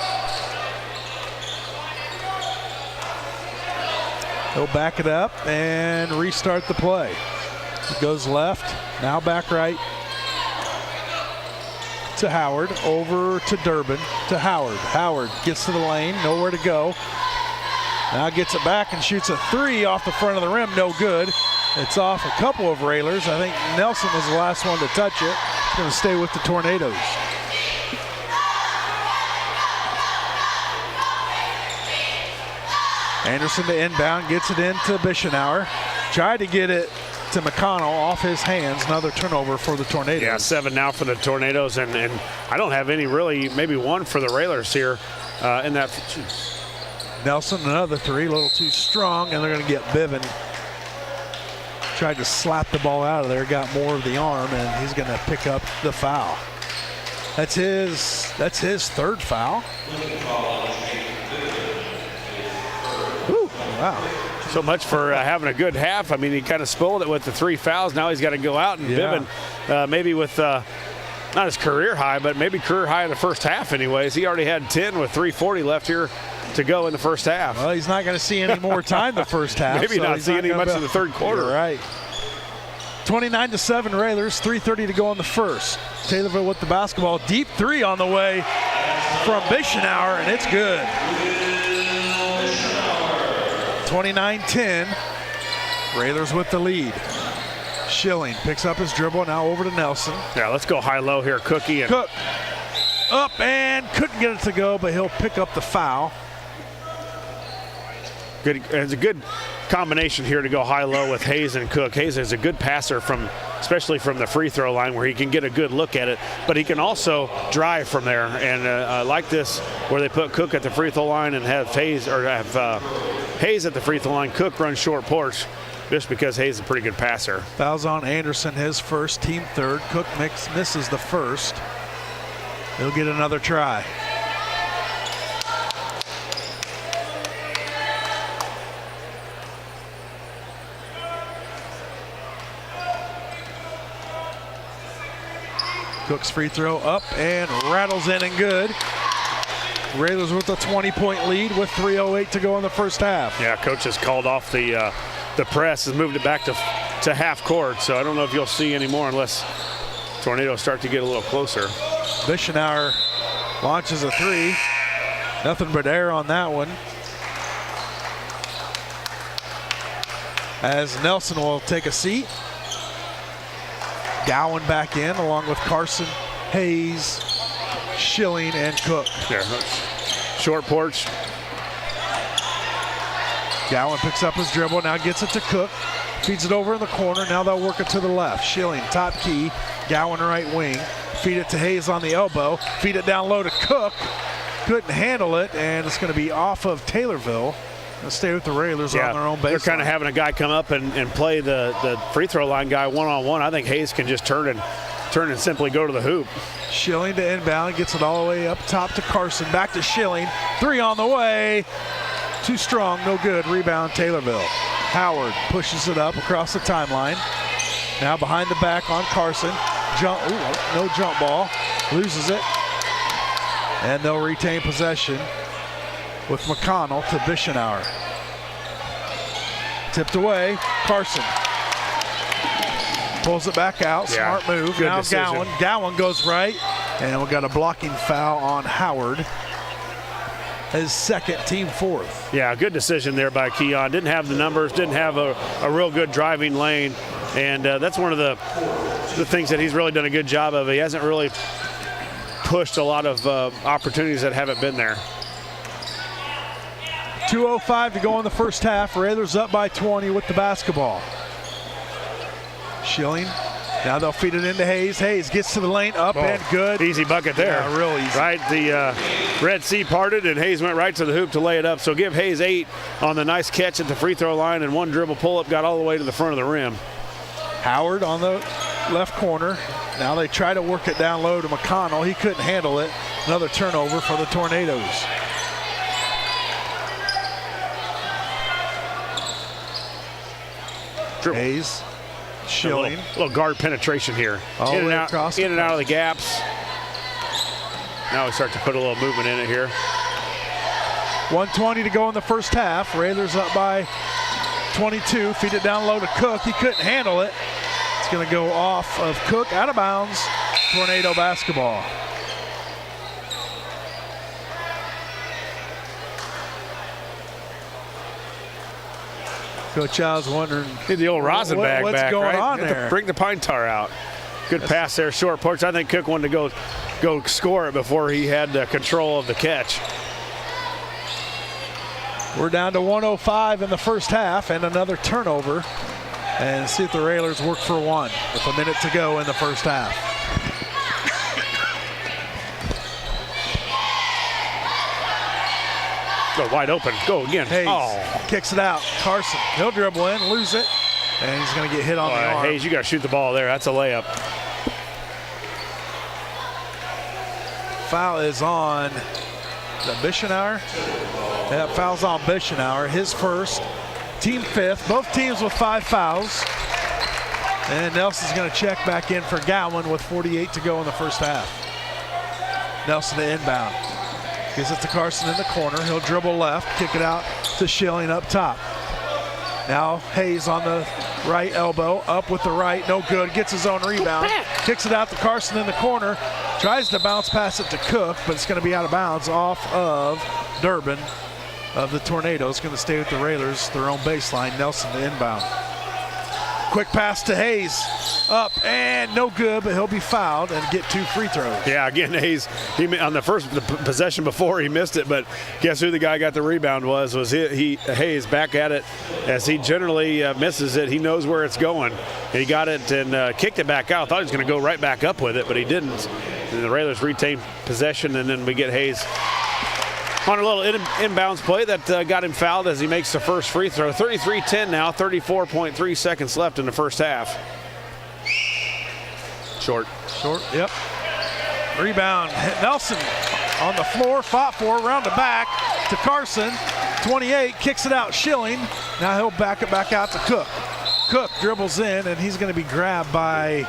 He'll back it up and restart the play. It goes left, now back right to Howard, over to Durbin, to Howard. Howard gets to the lane, nowhere to go. Now gets it back and shoots a 3 off the front of the rim, no good. It's off a couple of Railers. I think Nelson was the last one to touch it. It's going to stay with the Tornadoes. Anderson to inbound, gets it into Bischenauer. Tried to get it to McConnell, off his hands. Another turnover for the Tornadoes. Yeah, 7 now for the Tornadoes, and I don't have any really, maybe 1 for the Railers here in that. Nelson, another 3, a little too strong, and they're going to get Bivin. Tried to slap the ball out of there, got more of the arm, and he's going to pick up the foul. That's his third foul. Whew, wow. So much for having a good half. I mean, he kind of spoiled it with the 3 fouls. Now he's got to go out, and Bivin, maybe with not his career high, but maybe career high in the first half anyways. He already had 10 with 3:40 left here to go in the first half. Well, he's not going to see any more time the first half. Maybe so not see any much in the third quarter. You're right. 29-7 Railers, 3:30 to go in the first. Taylorville with the basketball. Deep three on the way from Bischenauer, and it's good. 29-10. Railers with the lead. Schilling picks up his dribble, now over to Nelson. Yeah, let's go high-low here, Cookie. And Cook up and couldn't get it to go, but he'll pick up the foul. Good. It's a good combination here to go high-low with Hayes and Cook. Hayes is a good passer especially from the free throw line, where he can get a good look at it, but he can also drive from there. And I like this, where they put Cook at the free throw line and have Hayes at the free throw line. Cook runs short porch, just because Hayes is a pretty good passer. Fouls on Anderson, his first, team third. Cook misses the first. He'll get another try. Cook's free throw up and rattles in and good. Railers with a 20-point lead with 3:08 to go in the first half. Yeah, coach has called off the press and moved it back to half court, so I don't know if you'll see any more unless Tornadoes start to get a little closer. Bischenauer launches a three. Nothing but air on that one. As Nelson will take a seat. Gowan back in along with Carson, Hayes, Schilling, and Cook. Yeah, short porch. Gowan picks up his dribble, now gets it to Cook. Feeds it over in the corner, now they'll work it to the left. Schilling, top key, Gowan right wing. Feed it to Hayes on the elbow. Feed it down low to Cook. Couldn't handle it, and it's going to be off of Taylorville. They'll stay with the Railers on their own baseline. They're kind of having a guy come up and play the free throw line guy one-on-one. I think Hayes can just turn and simply go to the hoop. Schilling to inbound, gets it all the way up top to Carson. Back to Schilling. Three on the way. Too strong, no good. Rebound, Taylorville. Howard pushes it up across the timeline. Now behind the back on Carson. No jump ball. Loses it. And they'll retain possession with McConnell to Bischenauer. Tipped away, Carson. Pulls it back out, smart move. Good now decision. Gowan goes right, and we got a blocking foul on Howard. His second, team fourth. Yeah, good decision there by Keon. Didn't have the numbers, didn't have a real good driving lane, and that's one of the things that he's really done a good job of. He hasn't really pushed a lot of opportunities that haven't been there. 2:05 to go in the first half. Railers up by 20 with the basketball. Schilling. Now they'll feed it into Hayes. Hayes gets to the lane, up and good. Easy bucket there. Yeah, real easy. Right, the Red Sea parted, and Hayes went right to the hoop to lay it up. So give Hayes 8 on the nice catch at the free throw line, and one dribble pull-up got all the way to the front of the rim. Howard on the left corner. Now they try to work it down low to McConnell. He couldn't handle it. Another turnover for the Tornadoes. Hayes, Schilling. A little guard penetration here. All in the way and out, across in and out of the gaps. Now we start to put a little movement in it here. 1:20 to go in the first half. Railers up by 22. Feed it down low to Cook. He couldn't handle it. It's going to go off of Cook, out of bounds. Tornado basketball. Coach Child's wondering. Need the old rosin bag what's back, going right? on Have to there? bring the pine tar out. Good pass there, short porch. I think Cook wanted to go score it before he had control of the catch. We're down to 1:05 in the first half and another turnover. And see if the Railers work for one with a minute to go in the first half. Go wide open. Go again. Hayes Oh. kicks it out. Carson, he'll dribble in, lose it, and he's going to get hit on the arm. Hayes, you got to shoot the ball there. That's a layup. Foul is on the Bischenauer. Yeah, foul's on Bischenauer. His first, team fifth. Both teams with 5 fouls. And Nelson's going to check back in for Gowan with 48 to go in the first half. Nelson to inbound. Gives it to Carson in the corner. He'll dribble left, kick it out to Schilling up top. Now Hayes on the right elbow, up with the right, no good. Gets his own rebound, kicks it out to Carson in the corner. Tries to bounce pass it to Cook, but it's going to be out of bounds off of Durbin of the Tornadoes. Going to stay with the Railers, their own baseline. Nelson to inbound. Quick pass to Hayes, up and no good, but he'll be fouled and get 2 free throws. Yeah, again, Hayes, on the first possession before, he missed it, but guess who the guy got the rebound was Hayes back at it. As he generally misses it, he knows where it's going. He got it and kicked it back out. Thought he was going to go right back up with it, but he didn't. And the Railers retain possession, and then we get Hayes on a little inbounds play that got him fouled as he makes the first free throw. 33-10 now, 34.3 seconds left in the first half. Short, yep. Rebound, Nelson on the floor, fought for, round the back to Carson. 28, kicks it out, Schilling. Now he'll back it back out to Cook. Cook dribbles in, and he's going to be grabbed by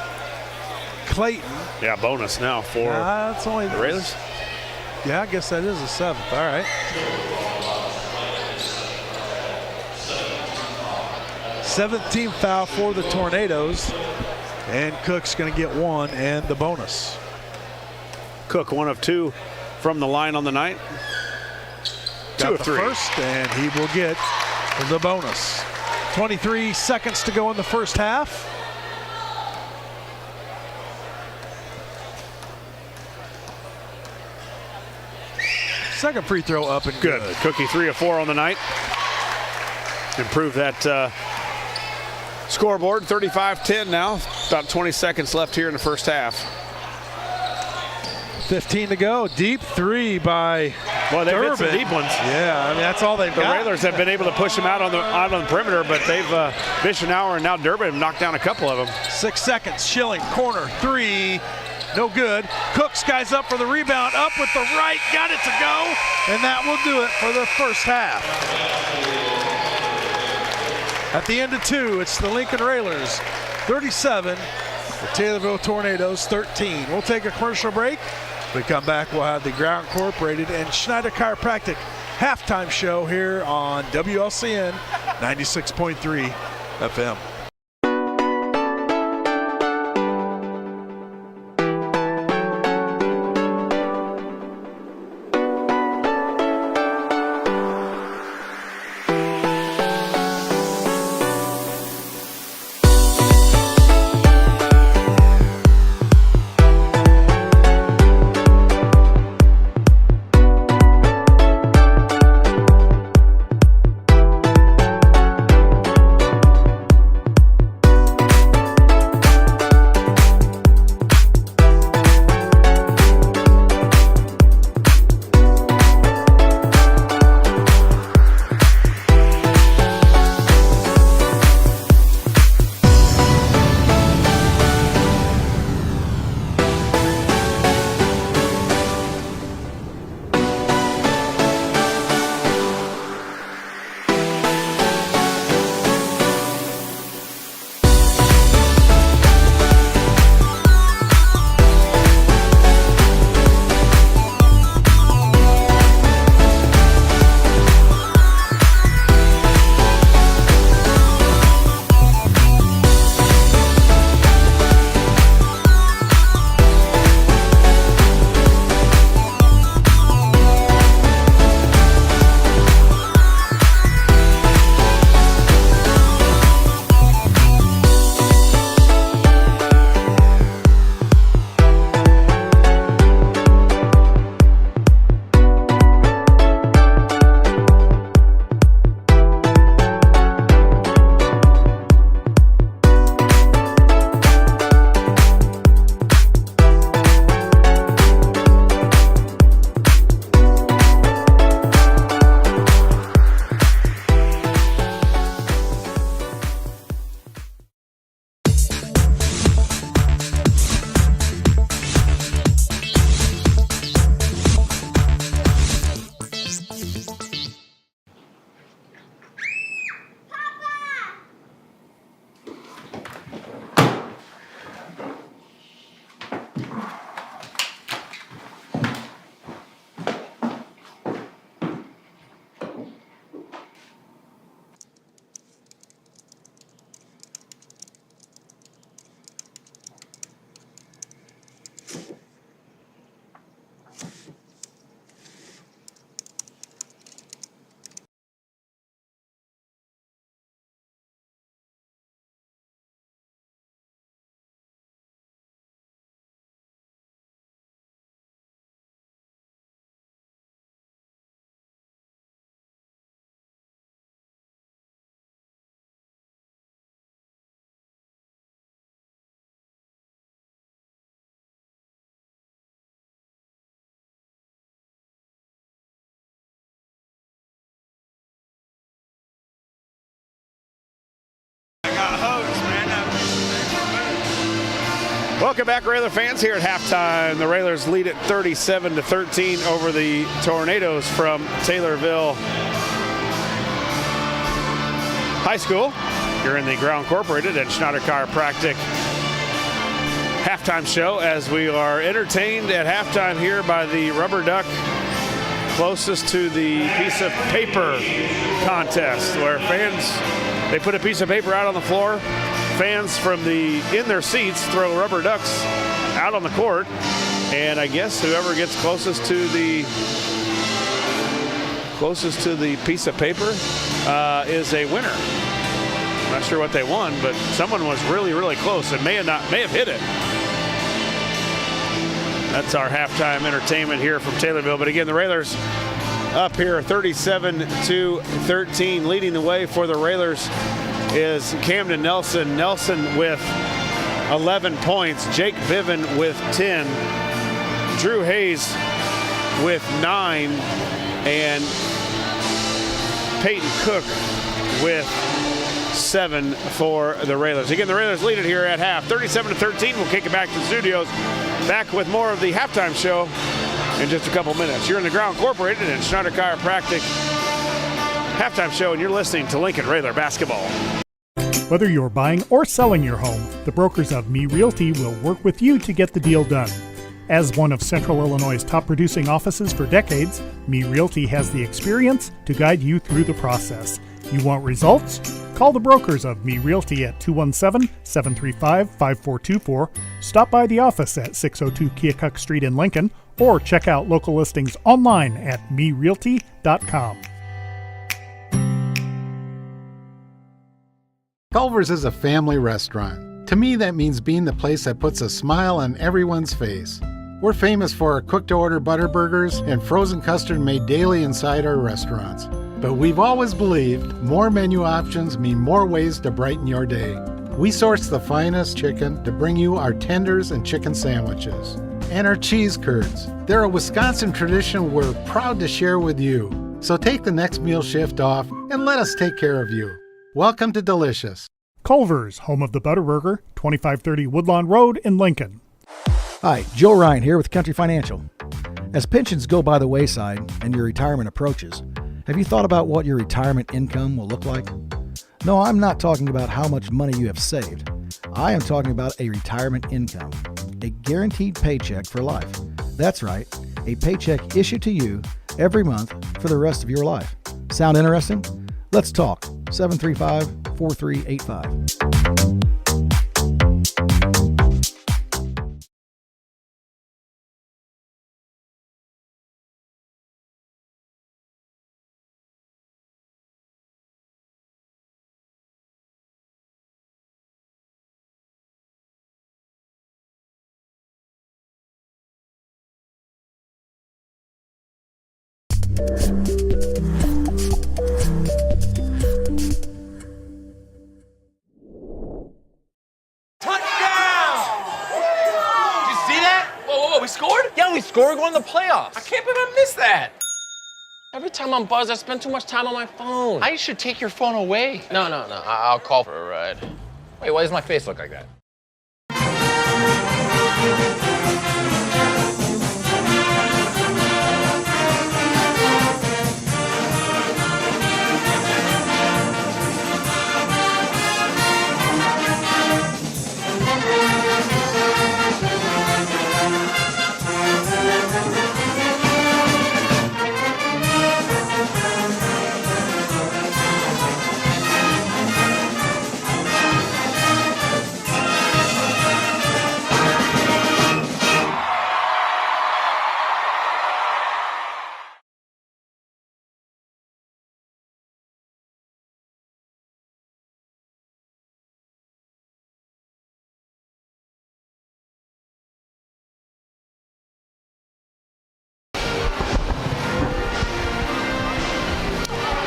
Clayton. Yeah, bonus now for that's only the Railers. Yeah, I guess that is a 7th. All right. 17th foul for the Tornadoes. And Cook's going to get 1 and the bonus. Cook 1 of 2 from the line on the night. 2 Got of the 3. First, and he will get the bonus. 23 seconds to go in the first half. Second free throw up and good. Cookie 3 of 4 on the night. Improve that scoreboard. 35-10 now. About 20 seconds left here in the first half. 15 to go. Deep 3 by Well, they've hit Durbin. some deep ones. Yeah, I mean, that's all they've The got. Railers have been able to push them out on the perimeter, but they've Bischenauer and now Durbin have knocked down a couple of them. 6 seconds. Schilling, corner, 3. No good. Cook skies up for the rebound. Up with the right. Got it to go. And that will do it for the first half. At the end of 2, it's the Lincoln Railers 37, the Taylorville Tornadoes 13. We'll take a commercial break. When we come back, we'll have the Ground Incorporated and Schneider Chiropractic halftime show here on WLCN 96.3 FM. Welcome back, Railer fans. Here at halftime, the Railers lead at 37-13 over the Tornadoes from Taylorville High School. You're in the Ground Incorporated and Schneider Chiropractic halftime show as we are entertained at halftime here by the rubber duck closest to the piece of paper contest, where fans, they put a piece of paper out on the floor. Fans from in their seats throw rubber ducks out on the court, and I guess whoever gets closest to the piece of paper is a winner. I'm not sure what they won, but someone was really, really close and may have hit it. That's our halftime entertainment here from Taylorville. But again, the Railers up here 37-13. Leading the way for the Railers is Camden Nelson. Nelson with 11 points. Jake Viven with 10. Drew Hayes with 9. And Peyton Cook with 7 for the Railers. Again, the Railers lead it here at half, 37-13. We'll kick it back to the studios. Back with more of the halftime show in just a couple minutes. You're in the Ground Incorporated and Schneider Chiropractic halftime show, and you're listening to Lincoln Railer basketball. Whether you're buying or selling your home, the brokers of Me Realty will work with you to get the deal done. As one of Central Illinois' top producing offices for decades, Me Realty has the experience to guide you through the process. You want results? Call the brokers of Me Realty at 217-735-5424, stop by the office at 602 Keokuk Street in Lincoln, or check out local listings online at merealty.com. Culver's is a family restaurant. To me, that means being the place that puts a smile on everyone's face. We're famous for our cooked-to-order butter burgers and frozen custard made daily inside our restaurants. But we've always believed more menu options mean more ways to brighten your day. We source the finest chicken to bring you our tenders and chicken sandwiches. And our cheese curds. They're a Wisconsin tradition we're proud to share with you. So take the next meal shift off and let us take care of you. Welcome to Delicious. Culver's, home of the Butterburger, 2530 Woodlawn Road in Lincoln. Hi, Joe Ryan here with Country Financial. As pensions go by the wayside and your retirement approaches, have you thought about what your retirement income will look like? No, I'm not talking about how much money you have saved. I am talking about a retirement income, a guaranteed paycheck for life. That's right, a paycheck issued to you every month for the rest of your life. Sound interesting? Let's talk. 735-4385. We scored? Yeah, we scored. We're going to the playoffs. I can't believe I missed that. Every time I'm buzzed, I spend too much time on my phone. I should take your phone away. No. I'll call for a ride. Wait, why does my face look like that?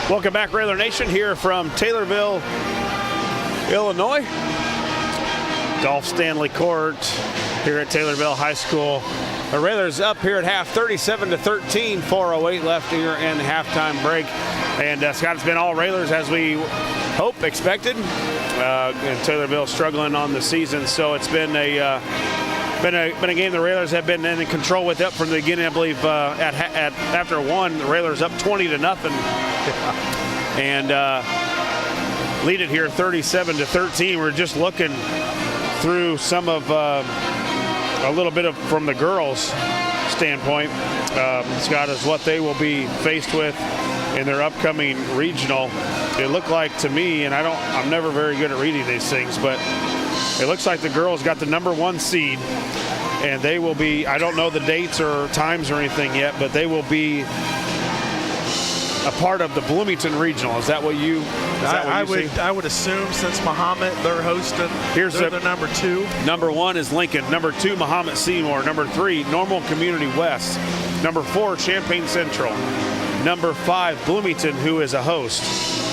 Welcome back, Railer Nation, here from Taylorville, Illinois. Dolph Stanley Court here at Taylorville High School. The Railers up here at half, 37-13, 4:08 left here in the halftime break. And Scott, it's been all Railers as we hope expected. And Taylorville struggling on the season, so it's been a game the Railers have been in control with up from the beginning. I believe after one, the Railers up 20-0, and lead it here 37-13. We're just looking through some of a little bit of from the girls' standpoint, Scott, is what they will be faced with in their upcoming regional. It looked like to me, and I'm never very good at reading these things, but it looks like the girls got the #1 seed, and they will be, I don't know the dates or times or anything yet, but they will be a part of the Bloomington Regional. Is that what you see? I would assume, since Mahomet, they're hosting. They're the #2. #1 is Lincoln. #2, Mahomet Seymour. #3, Normal Community West. #4, Champaign Central. #5, Bloomington, who is a host.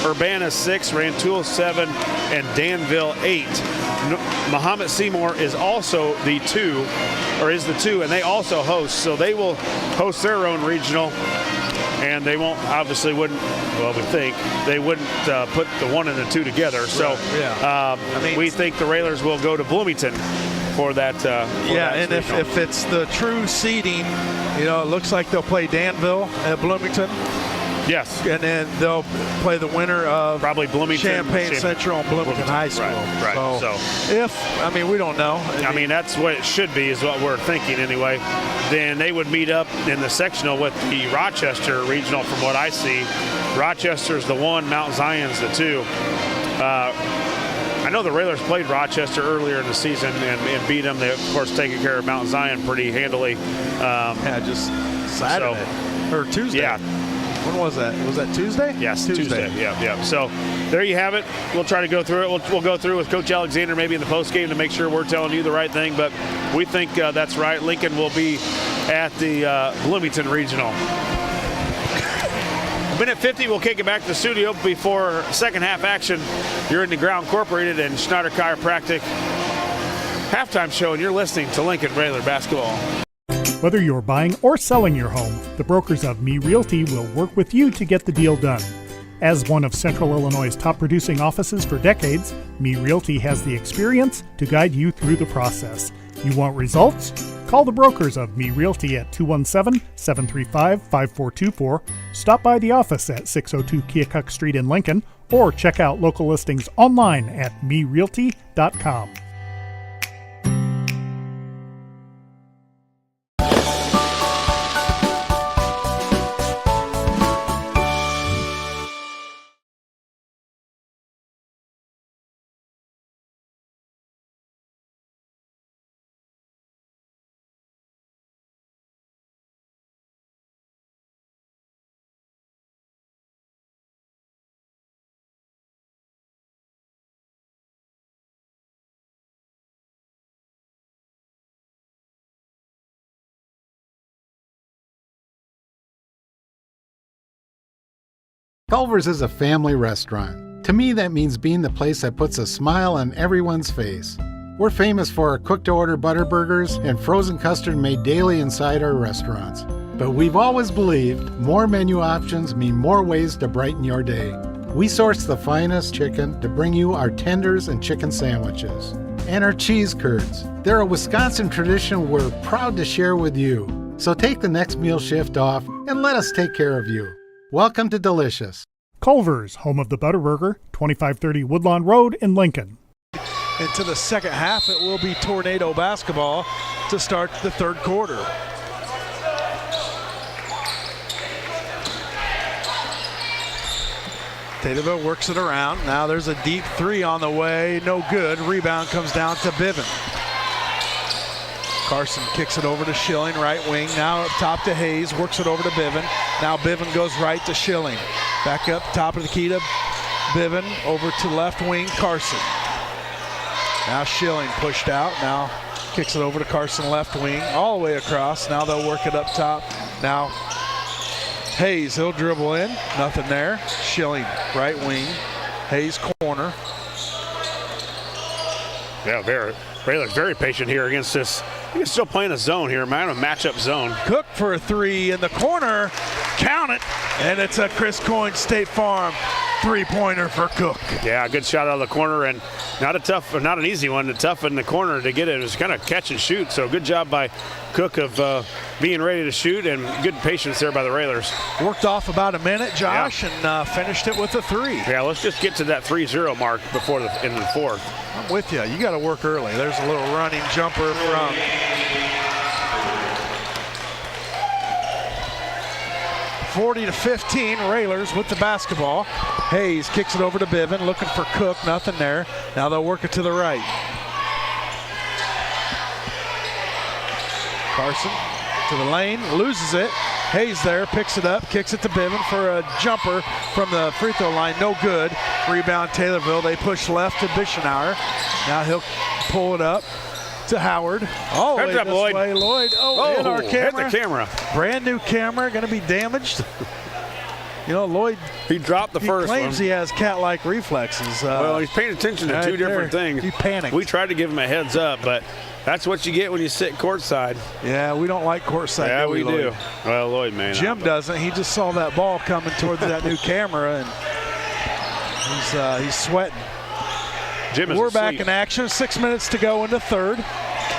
Urbana 6, Rantoul 7, and Danville 8. Mahomet Seymour is also the 2, and they also host. So they will host their own regional. And they won't, obviously wouldn't, well, we think, they wouldn't put the 1 and the 2 together. So we think the Railers will go to Bloomington for that. And if it's the true seeding, it looks like they'll play Danville at Bloomington. Yes. And then they'll play the winner of probably Bloomington, Champaign Central and Bloomington High School. Right. So we don't know. That's what it should be, is what we're thinking anyway. Then they would meet up in the sectional with the Rochester Regional, from what I see. Rochester's the 1, Mount Zion's the 2. I know the Railers played Rochester earlier in the season and beat them. They, of course, taken care of Mount Zion pretty handily. Just Saturday or Tuesday. Yeah. When was that? Was that Tuesday? Yes, Tuesday. Yeah. So there you have it. We'll try to go through it. We'll go through with Coach Alexander maybe in the postgame to make sure we're telling you the right thing. But we think that's right. Lincoln will be at the Bloomington Regional. Minute 50, we'll kick it back to the studio before second half action. You're in the Ground Incorporated and Schneider Chiropractic halftime show, and you're listening to Lincoln Railer Basketball. Whether you're buying or selling your home, the brokers of Me Realty will work with you to get the deal done. As one of Central Illinois' top producing offices for decades, Me Realty has the experience to guide you through the process. You want results? Call the brokers of Me Realty at 217-735-5424, stop by the office at 602 Keokuk Street in Lincoln, or check out local listings online at merealty.com. Culver's is a family restaurant. To me, that means being the place that puts a smile on everyone's face. We're famous for our cooked-to-order butter burgers and frozen custard made daily inside our restaurants. But we've always believed more menu options mean more ways to brighten your day. We source the finest chicken to bring you our tenders and chicken sandwiches. And our cheese curds. They're a Wisconsin tradition we're proud to share with you. So take the next meal shift off and let us take care of you. Welcome to Delicious. Culver's, home of the Butterburger, 2530 Woodlawn Road in Lincoln. Into the second half, it will be Tornado basketball to start the third quarter. Taylorville works it around. Now there's a deep 3 on the way. No good. Rebound comes down to Biven. Carson kicks it over to Schilling, right wing. Now up top to Hayes, works it over to Biven. Now Biven goes right to Schilling. Back up top of the key to Biven, over to left wing, Carson. Now Schilling pushed out. Now kicks it over to Carson, left wing, all the way across. Now they'll work it up top. Now Hayes, he'll dribble in. Nothing there. Schilling, right wing. Hayes corner. Yeah, Raylor's very patient here against this. He's still playing a zone here, man, a matchup zone. Cook for a 3 in the corner. Count it. And it's a Chris Coyne State Farm Three-pointer for Cook. Yeah, good shot out of the corner, and not an easy one. The tough in the corner to get it. It was kind of catch and shoot. So good job by Cook of being ready to shoot, and good patience there by the Railers. Worked off about a minute, Josh, and finished it with a three. Yeah, let's just get to that 3-0 mark before the end of the fourth. I'm with you. You got to work early. There's a little running jumper from 40-15, Railers with the basketball. Hayes kicks it over to Biven, looking for Cook, nothing there. Now they'll work it to the right. Carson to the lane, loses it. Hayes there, picks it up, kicks it to Biven for a jumper from the free throw line, no good. Rebound Taylorville, they push left to Bischenauer. Now he'll pull it up to Howard. Oh, Heads up, Lloyd. Lloyd. Oh, in our camera. Hit the camera. Brand new camera, going to be damaged. You know, Lloyd, he dropped the first one. He claims he has cat-like reflexes. Well, he's paying attention to two different things. He panicked. We tried to give him a heads up, but that's what you get when you sit courtside. Yeah, we don't like courtside. Yeah, we do. Well, Lloyd may not. Jim doesn't. He just saw that ball coming towards that new camera, and he's sweating. Jim is We're asleep. back in action. 6 minutes to go into third.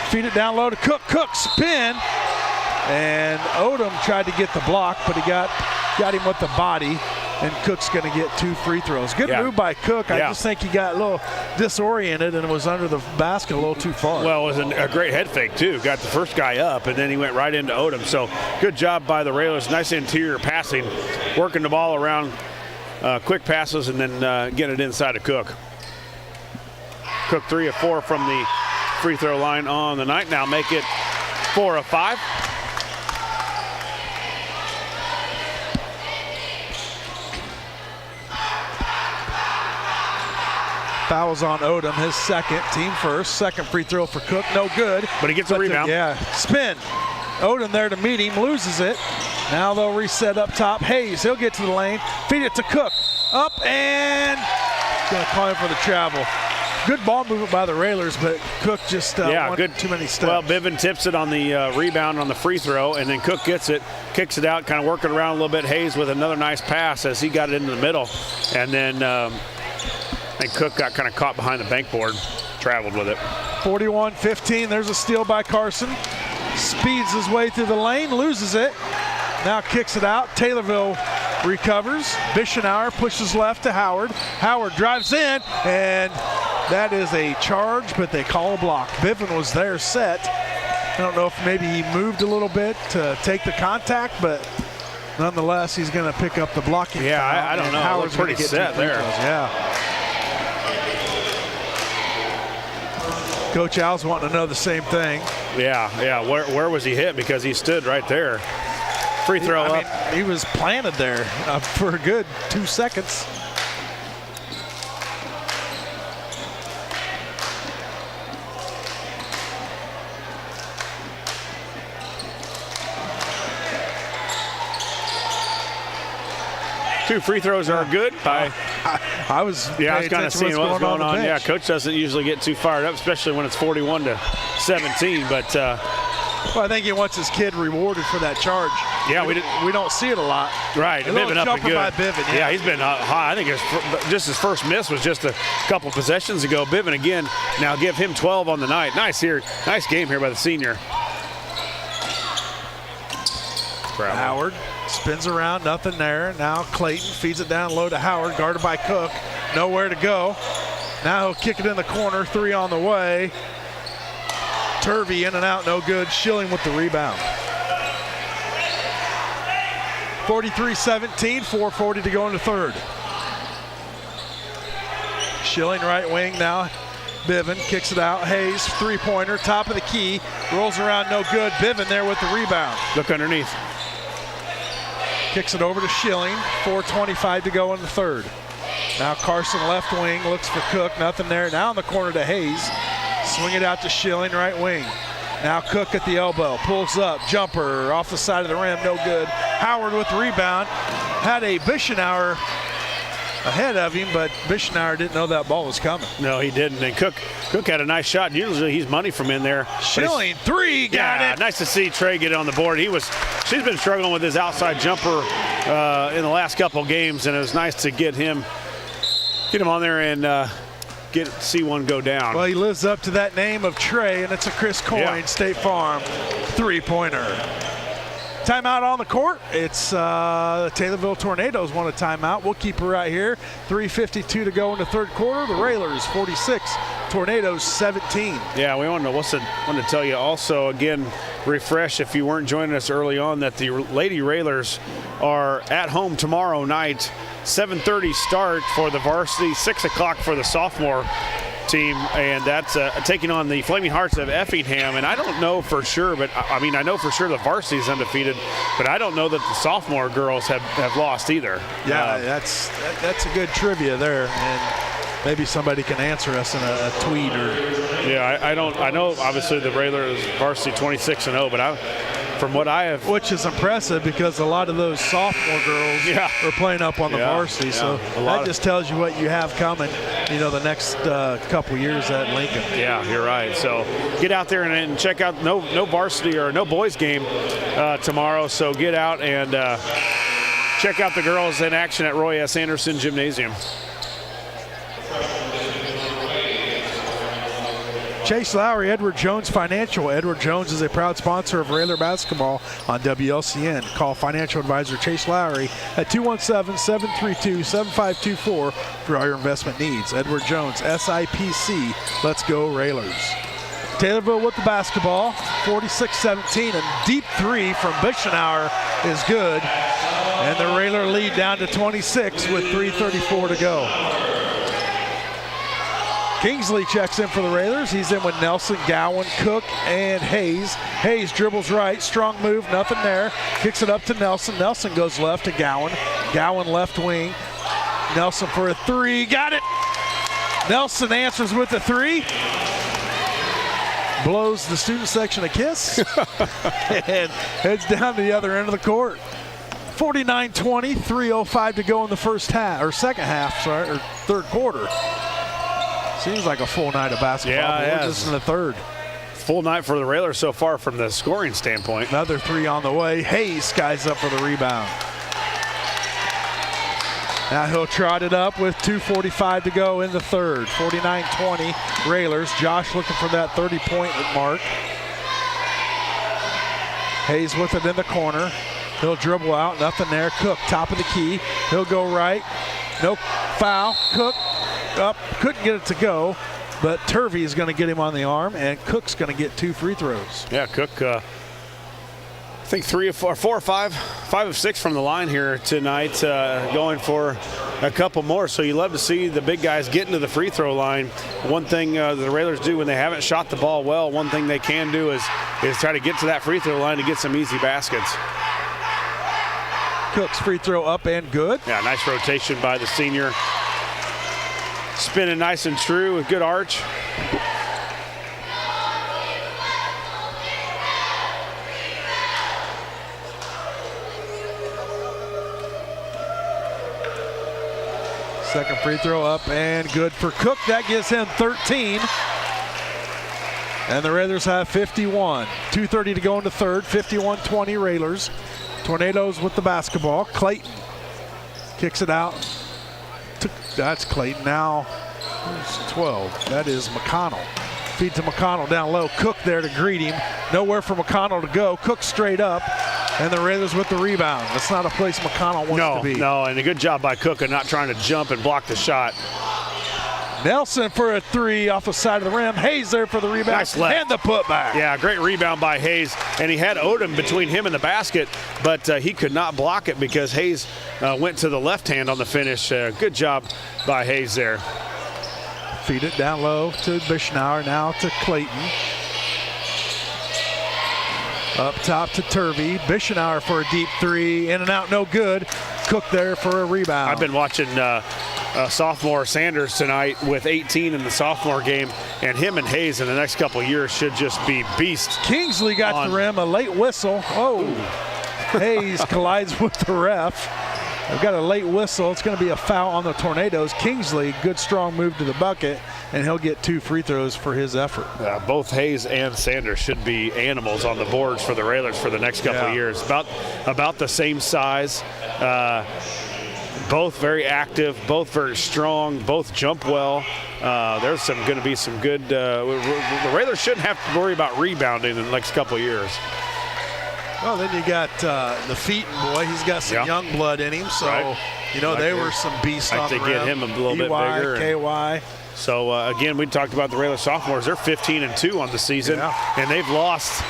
Feed it down low to Cook. Cook spin. And Odom tried to get the block, but he got him with the body. And Cook's going to get 2 free throws. Good move by Cook. I just think he got a little disoriented and was under the basket a little too far. Well, it was a great head fake, too. Got the first guy up, and then he went right into Odom. So good job by the Railers. Nice interior passing, working the ball around, quick passes, and then getting it inside of Cook. Cook 3 of 4 from the free throw line on the night. Now make it 4 of 5. Fouls on Odom, his second, team first. Second free throw for Cook, no good. But he gets a rebound. Spin. Odom there to meet him, loses it. Now they'll reset up top. Hayes, he'll get to the lane, feed it to Cook. Up and gonna call him for the travel. Good ball movement by the Railers, but Cook just wanted too many steps. Well, Biven tips it on the rebound on the free throw, and then Cook gets it, kicks it out, kind of working around a little bit. Hayes with another nice pass as he got it into the middle. And then Cook got kind of caught behind the bankboard, traveled with it. 41-15, there's a steal by Carson. Speeds his way through the lane, loses it. Now kicks it out. Taylorville recovers. Bischenauer pushes left to Howard. Howard drives in, and that is a charge, but they call a block. Biven was there set. I don't know if maybe he moved a little bit to take the contact, but nonetheless, he's going to pick up the blocking. Yeah, I don't know. Howard's pretty set there. Yeah. Coach Al's wanting to know the same thing. Yeah. Where was he hit? Because he stood right there. Free throw up. He was planted there for a good 2 seconds. Two free throws are good. I was kind of seeing what was going on. Yeah, Coach doesn't usually get too fired up, especially when it's 41-17. But well, I think he wants his kid rewarded for that charge. Yeah, we don't see it a lot. Right, Biven up and good. By Biven, yeah, he's been high. I think his first miss was just a couple possessions ago. Biven again. Now give him 12 on the night. Nice game here by the senior. Howard spins around, nothing there. Now Clayton feeds it down low to Howard, guarded by Cook. Nowhere to go. Now he'll kick it in the corner, 3 on the way. Turvey in and out, no good. Schilling with the rebound. 43-17, 4:40 to go into third. Schilling right wing now. Biven kicks it out. Hayes, three-pointer, top of the key. Rolls around, no good. Biven there with the rebound. Look underneath. Kicks it over to Schilling. 4:25 to go in the third. Now Carson left wing, looks for Cook, nothing there. Now in the corner to Hayes. Swing it out to Schilling, right wing. Now Cook at the elbow, pulls up, jumper off the side of the rim, no good. Howard with the rebound. Had a Bischenauer ahead of him, but Bischenauer didn't know that ball was coming. No, he didn't. And Cook had a nice shot. Usually he's money from in there. Schilling, 3, got it. Nice to see Trey get on the board. She's been struggling with his outside jumper in the last couple games, and it was nice to get him get him on there and see one go down. Well, he lives up to that name of Trey, and it's a Chris Coyne State Farm three-pointer. Timeout on the court. It's the Taylorville Tornadoes want a timeout. We'll keep it right here. 3:52 to go in the third quarter. The Railers 46, Tornadoes 17. Yeah, we want to tell you also, again, refresh if you weren't joining us early on, that the Lady Railers are at home tomorrow night. 7:30 start for the varsity, 6 o'clock for the sophomore team, and that's taking on the Flaming Hearts of Effingham. And I don't know for sure, but I mean, I know for sure the varsity is undefeated, but I don't know that the sophomore girls have lost either. Yeah, that's a good trivia there, and maybe somebody can answer us in a tweet or. Yeah, I know obviously the Railers varsity 26-0, but from what I have, which is impressive because a lot of those sophomore girls are playing up on the varsity, so that just tells you what you have coming, the next couple years at Lincoln. Yeah, you're right. So get out there and check out no varsity or no boys game tomorrow. So get out and check out the girls in action at Roy S. Anderson Gymnasium. Chase Lowry, Edward Jones Financial. Edward Jones is a proud sponsor of Railer basketball on WLCN. Call financial advisor Chase Lowry at 217-732-7524 for all your investment needs. Edward Jones, SIPC. Let's go Railers. Taylorville with the basketball, 46-17, and deep three from Bischenauer is good. And the Railer lead down to 26 with 3:34 to go. Kingsley checks in for the Railers. He's in with Nelson, Gowan, Cook, and Hayes. Hayes dribbles right, strong move, nothing there. Kicks it up to Nelson. Nelson goes left to Gowan. Gowan left wing. Nelson for a three, got it. Nelson answers with a three. Blows the student section a kiss and heads down to the other end of the court. 49-20, 3:05 to go in the third quarter. Seems like a full night of basketball. Yeah, we're just in the third. Full night for the Railers so far from the scoring standpoint. Another three on the way. Hayes skies up for the rebound. Now he'll trot it up with 2:45 to go in the third. 49-20 Railers. Josh looking for that 30-point mark. Hayes with it in the corner. He'll dribble out, nothing there. Cook, top of the key. He'll go right. No foul. Cook up, couldn't get it to go, but Turvey is going to get him on the arm, and Cook's going to get 2 free throws. Yeah, Cook, I think 4 or 5 of 6 from the line here tonight, going for a couple more. So you love to see the big guys getting to the free throw line. One thing the Railers do when they haven't shot the ball well, one thing they can do is try to get to that free throw line to get some easy baskets. Cook's free throw up and good. Yeah, nice rotation by the senior. Spinning nice and true with good arch. Second free throw up and good for Cook. That gives him 13. And the Railers have 51. 2:30 to go in the third. 51-20 Railers. Tornadoes with the basketball. Clayton kicks it out. That's Clayton now. 12. That is McConnell. Feed to McConnell down low. Cook there to greet him. Nowhere for McConnell to go. Cook straight up. And the Railers with the rebound. That's not a place McConnell wants to be. No, and a good job by Cook of not trying to jump and block the shot. Nelson for a three off the side of the rim. Hayes there for the rebound. Nice left. And the putback. Yeah, great rebound by Hayes. And he had Odom between him and the basket, but he could not block it because Hayes went to the left hand on the finish. Good job by Hayes there. Feed it down low to Bischenauer, now to Clayton. Up top to Turvey. Bischenauer for a deep three. In and out, no good. Cook there for a rebound. I've been watching sophomore Sanders tonight with 18 in the sophomore game, and him and Hayes in the next couple of years should just be beasts. Kingsley got the rim, a late whistle. Oh, Hayes collides with the ref. They've got a late whistle. It's going to be a foul on the Tornadoes. Kingsley, good strong move to the bucket, and he'll get 2 free throws for his effort. Both Hayes and Sanders should be animals on the boards for the Railers for the next couple of years. About the same size. both very active, both very strong, both jump well. There's going to be some good. The Railers shouldn't have to worry about rebounding in the next couple of years. Well, then you got the Featon boy. He's got some young blood in him, so they were some beasts on the rim. Get him a little bit bigger. KY. So again, we talked about the Railer sophomores. They're 15-2 on the season, and they've lost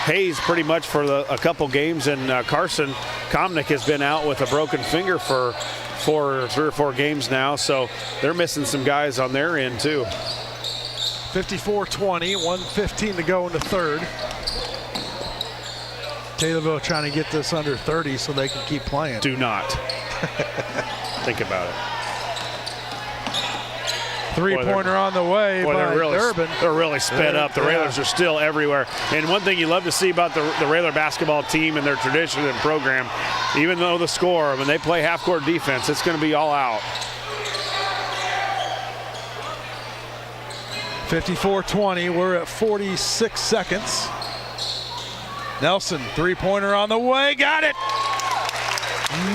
Hayes pretty much for a couple games, and Carson Komnick has been out with a broken finger for 3 or 4 games now. So they're missing some guys on their end too. 54-20, 1:15 to go in the third. Taylorville trying to get this under 30 so they can keep playing. Do not. Think about it. Three-pointer on the way by Durbin. They're really sped up. The Railers are still everywhere. And one thing you love to see about the Railer basketball team and their tradition and program, even though the score, when they play half-court defense, it's going to be all out. 54-20. We're at 46 seconds. Nelson, three-pointer on the way. Got it!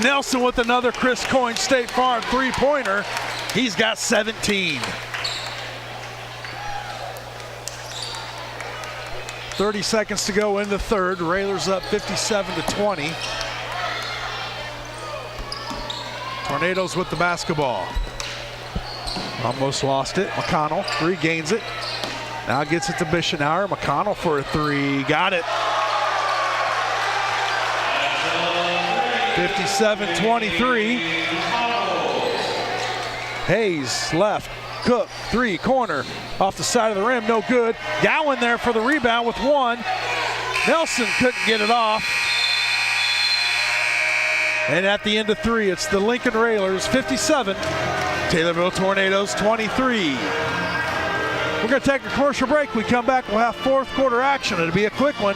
Nelson with another Chris Coyne State Farm three-pointer. He's got 17. 30 seconds to go in the third. Railers up 57-20. Tornadoes with the basketball. Almost lost it. McConnell regains it. Now gets it to Bischenauer. McConnell for a three. Got it. 57-23. Hayes left. Cook, three, corner. Off the side of the rim, no good. Gowan there for the rebound with one. Nelson couldn't get it off. And at the end of three, it's the Lincoln Railers 57, Taylorville Tornadoes 23. We're going to take a commercial break. We come back, we'll have fourth quarter action. It'll be a quick one,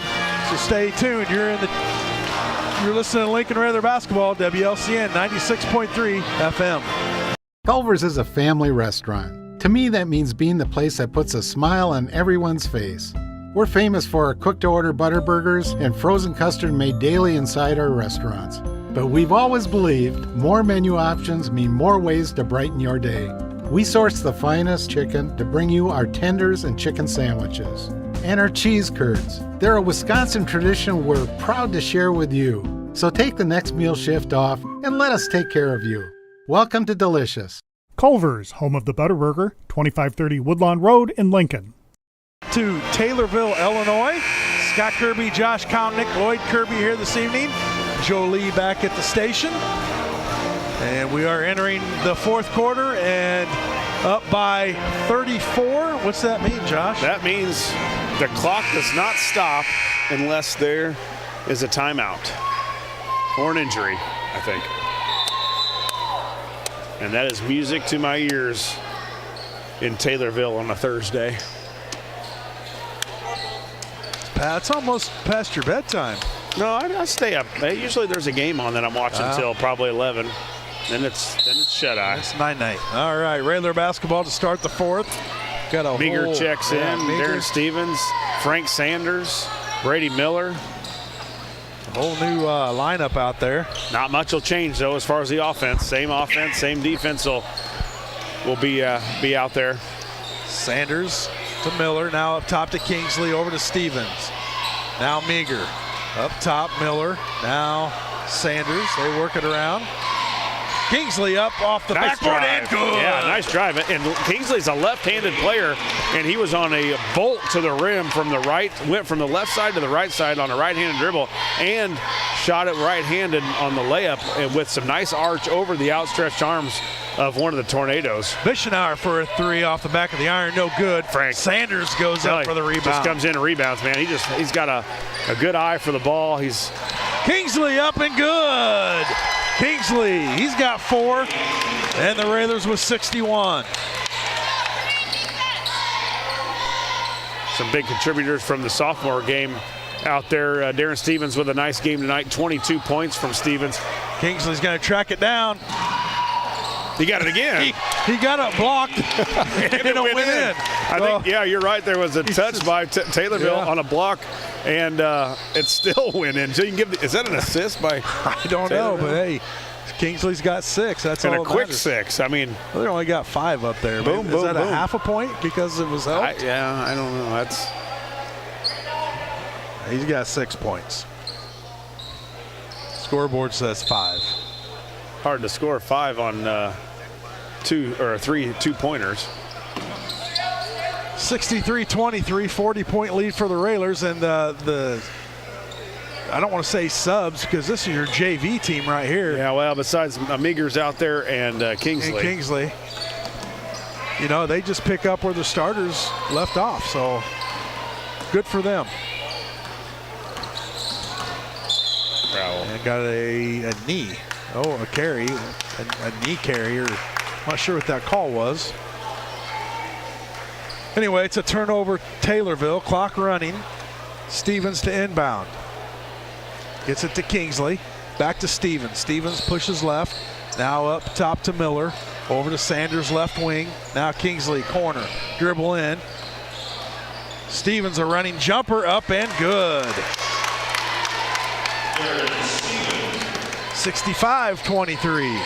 so stay tuned. You're listening to Lincoln Railer Basketball, WLCN 96.3 FM. Culver's is a family restaurant. To me, that means being the place that puts a smile on everyone's face. We're famous for our cooked-to-order butter burgers and frozen custard made daily inside our restaurants. But we've always believed more menu options mean more ways to brighten your day. We source the finest chicken to bring you our tenders and chicken sandwiches. And our cheese curds. They're a Wisconsin tradition we're proud to share with you. So take the next meal shift off and let us take care of you. Welcome to Delicious. Culver's, home of the Butterburger, 2530 Woodlawn Road in Lincoln. To Taylorville, Illinois. Scott Kirby, Josh Komnick, Lloyd Kirby here this evening. Joe Lee back at the station. And we are entering the fourth quarter and up by 34. What's that mean, Josh? That means the clock does not stop unless there is a timeout or an injury, I think. And that is music to my ears in Taylorville on a Thursday. It's almost past your bedtime. No, I stay up. Usually there's a game on that I'm watching until probably 11. Then it's shut-eye. It's night-night. All right, Railer basketball to start the fourth. Got a Meager checks in. Darren Stevens, Frank Sanders, Brady Miller. A whole new lineup out there. Not much will change, though, as far as the offense. Same defense will be out there. Sanders to Miller. Now up top to Kingsley. Over to Stevens. Now Meager. Up top, Miller. Now Sanders. They work it around. Kingsley up off the backboard and good. Yeah, nice drive. And Kingsley's a left-handed player, and he was on a bolt to the rim from the right, went from the left side to the right side on a right-handed dribble, and shot it right-handed on the layup and with some nice arch over the outstretched arms of one of the Tornadoes. Bischenauer for a three off the back of the iron, no good. Frank Sanders goes up for the rebound. Just comes in and rebounds, man. He's got a good eye for the ball. Kingsley up and good. Kingsley, he's got 4, and the Railers with 61. Some big contributors from the sophomore game out there. Darren Stevens with a nice game tonight, 22 points from Stevens. Kingsley's going to track it down. He got it again. He got it blocked and it went in. I think, you're right. There was a touch by Taylorville on a block, and it still went in. So you can is that an assist by? I don't know, but hey, Kingsley's got 6. That's and all a that quick matters. 6. I mean, well, they only got 5 up there. Boom, Is boom, that boom. a half a point because it was helped? I don't know. That's He's got 6 points. Scoreboard says 5. hard to score 5 on 2 or 3 2-pointers. 63-23, 40-point lead for the Railers, and the I don't want to say subs because this is your JV team right here. Yeah, well, besides Meagher's out there and Kingsley. And Kingsley. You know, they just pick up where the starters left off, so good for them. Foul. And got a knee. Oh, a carry, a knee carry, or not sure what that call was. Anyway, it's a turnover, Taylorville, clock running. Stevens to inbound. Gets it to Kingsley. Back to Stevens. Stevens pushes left. Now up top to Miller. Over to Sanders, left wing. Now Kingsley, corner. Dribble in. Stevens, a running jumper, up and good. 65-23.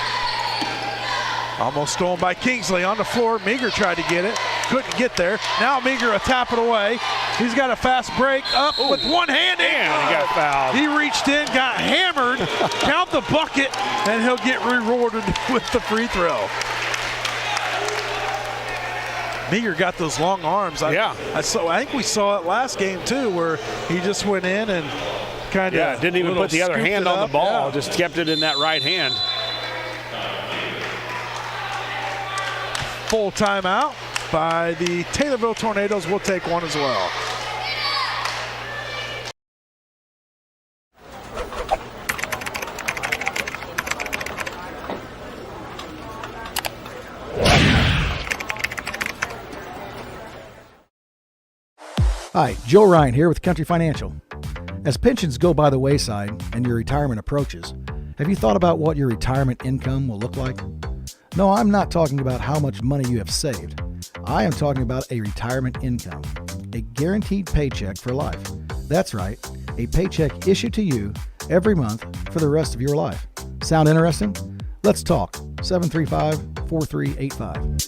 Almost stolen by Kingsley on the floor. Meagher tried to get it. Couldn't get there. Now Meagher will tap it away. He's got a fast break up with one hand in. And he got fouled. He reached in, got hammered, count the bucket, and he'll get rewarded with the free throw. Meagher got those long arms. I think we saw it last game too, where he just went in and kind of didn't even put the other hand on the ball. Just kept it in that right hand. Full timeout by the Taylorville Tornadoes. We'll take one as well. Hi, Joe Ryan here with Country Financial. As pensions go by the wayside and your retirement approaches, have you thought about what your retirement income will look like? No, I'm not talking about how much money you have saved. I am talking about a retirement income, a guaranteed paycheck for life. That's right, a paycheck issued to you every month for the rest of your life. Sound interesting? Let's talk. 735-4385.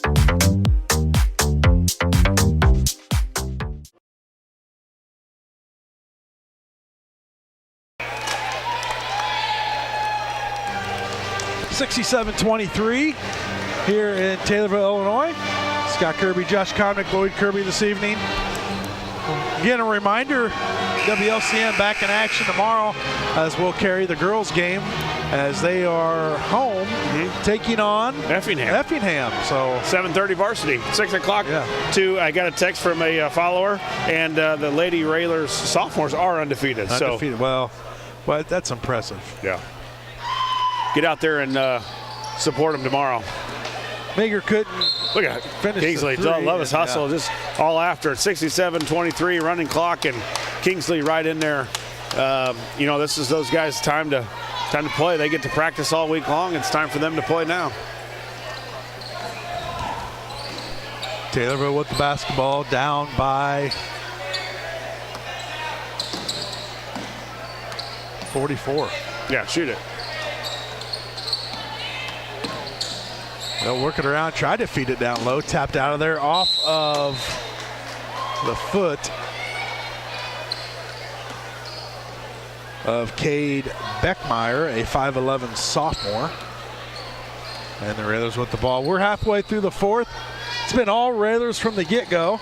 $67-23 here in Taylorville, Illinois. Scott Kirby, Josh Connick, Lloyd Kirby this evening. Again, a reminder, WLCM back in action tomorrow as we'll carry the girls game as they are home taking on Effingham. So 7:30 varsity, 6 o'clock. Yeah. I got a text from a follower, and the Lady Railers sophomores are undefeated. Undefeated. Well, that's impressive. Yeah. Get out there and support them tomorrow. Meagher couldn't look at finish. Kingsley. Love his hustle. Just all after it. 67-23 running clock, and Kingsley right in there. This is those guys' time to play. They get to practice all week long. It's time for them to play now. Taylorville with the basketball, down by 44. Yeah, shoot it. They'll work it around, try to feed it down low, tapped out of there off of the foot of Cade Beckmeyer, a 5'11 sophomore. And the Railers with the ball. We're halfway through the fourth. It's been all Railers from the get-go.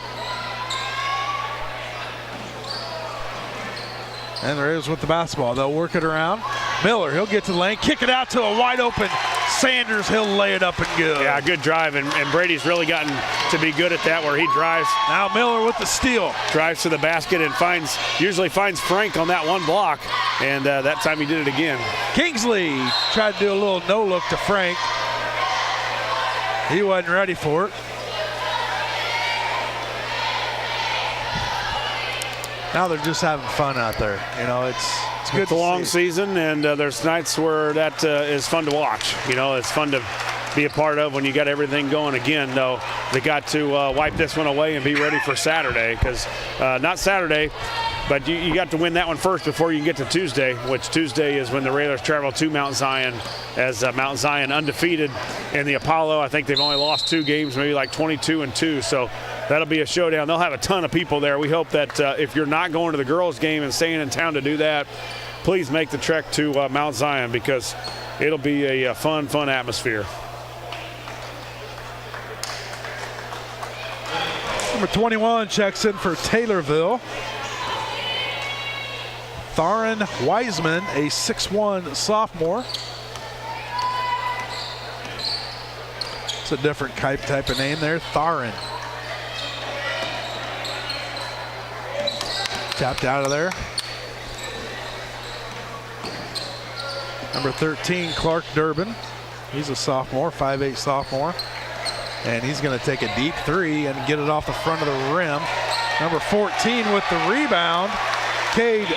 And the Railers with the basketball. They'll work it around. Miller, he'll get to the lane, kick it out to a wide open Sanders. He'll lay it up and good. Yeah, good drive, and Brady's really gotten to be good at that, where he drives. Now Miller with the steal. Drives to the basket and usually finds Frank on that one block, and that time he did it again. Kingsley tried to do a little no-look to Frank. He wasn't ready for it. Now they're just having fun out there. It's good. It's a long season, and there's nights where that is fun to watch. It's fun to be a part of when you got everything going again. Though they got to wipe this one away and be ready for Saturday, because not Saturday. But you got to win that one first before you can get to Tuesday, which Tuesday is when the Railers travel to Mount Zion, as Mount Zion undefeated in the Apollo. I think they've only lost 2 games, maybe like 22-2. So that'll be a showdown. They'll have a ton of people there. We hope that if you're not going to the girls' game and staying in town to do that, please make the trek to Mount Zion, because it'll be a fun atmosphere. Number 21 checks in for Taylorville. Tharon Wiseman, a 6'1" sophomore. It's a different type of name there, Tharon. Tapped out of there. Number 13, Clark Durbin. He's a sophomore, 5'8" sophomore. And he's going to take a deep 3 and get it off the front of the rim. Number 14 with the rebound, Cade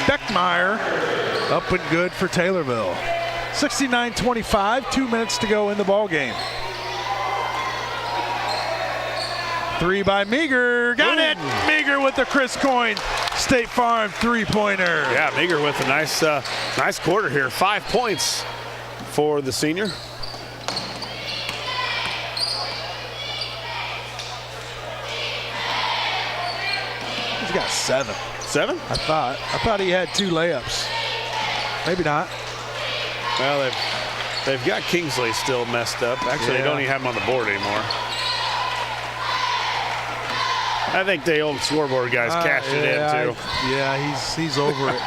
Beckmeyer, up and good for Taylorville. 69-25, 2 minutes to go in the ball game. 3 by Meager, got it! Meager with the Chris Coyne State Farm 3-pointer. Yeah, Meager with a nice quarter here. 5 points for the senior. He's got 7. 7? I thought he had 2 layups. Maybe not. Well, they've got Kingsley still messed up. Actually, they don't even have him on the board anymore. I think the old scoreboard guys cashed it in too. He's over it.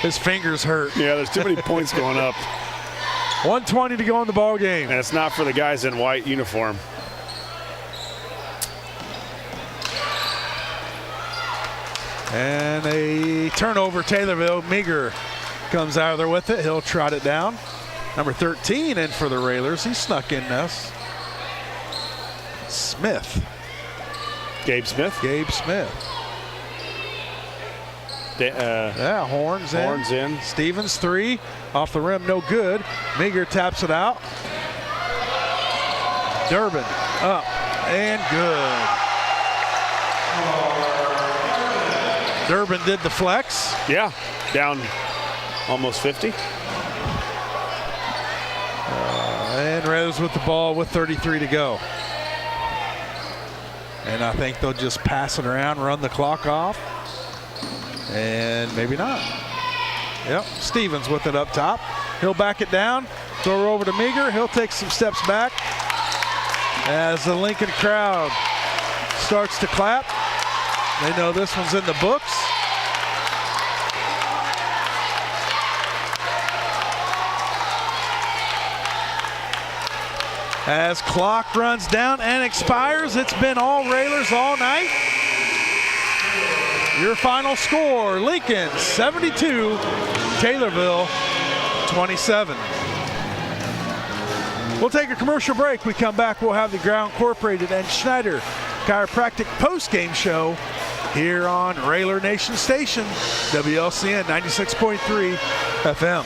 His fingers hurt. Yeah, there's too many points going up. 1:20 to go in the ball game. And it's not for the guys in white uniform. And a turnover, Taylorville. Meager comes out of there with it. He'll trot it down. Number 13 in for the Railers. He snuck in this. Smith. Gabe Smith. Gabe Smith. Horns in. Horns in. Stevens 3. Off the rim, no good. Meager taps it out. Durbin up and good. Durbin did the flex. Yeah, down almost 50. And Rose with the ball with 33 to go. And I think they'll just pass it around, run the clock off. And maybe not. Yep, Stevens with it up top. He'll back it down, throw it over to Meager. He'll take some steps back as the Lincoln crowd starts to clap. They know this one's in the books. As clock runs down and expires, it's been all Railers all night. Your final score, Lincoln 72, Taylorville 27. We'll take a commercial break. We come back, we'll have the Ground Incorporated and Schneider Chiropractic post-game show here on Railer Nation Station, WLCN 96.3 FM.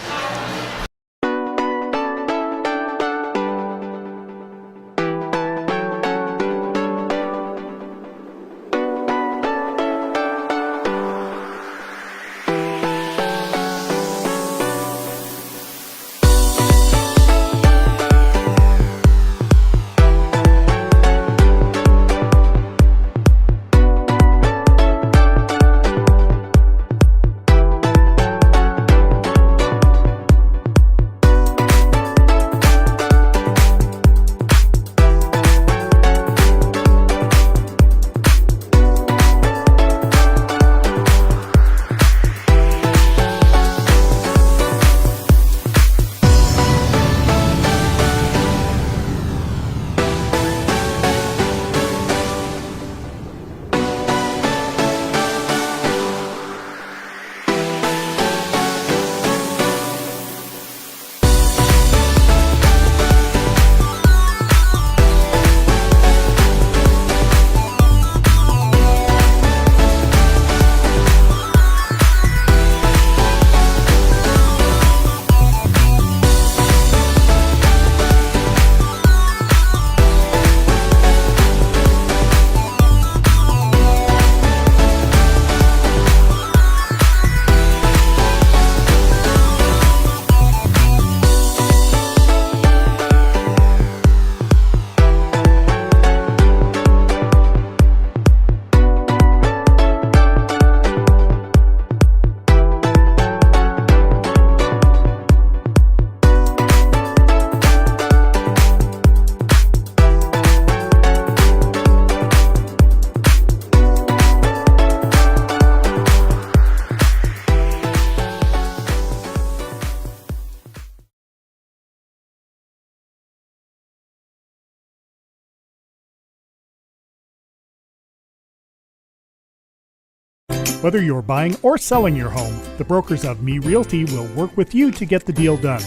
Whether you're buying or selling your home, the brokers of Me Realty will work with you to get the deal done.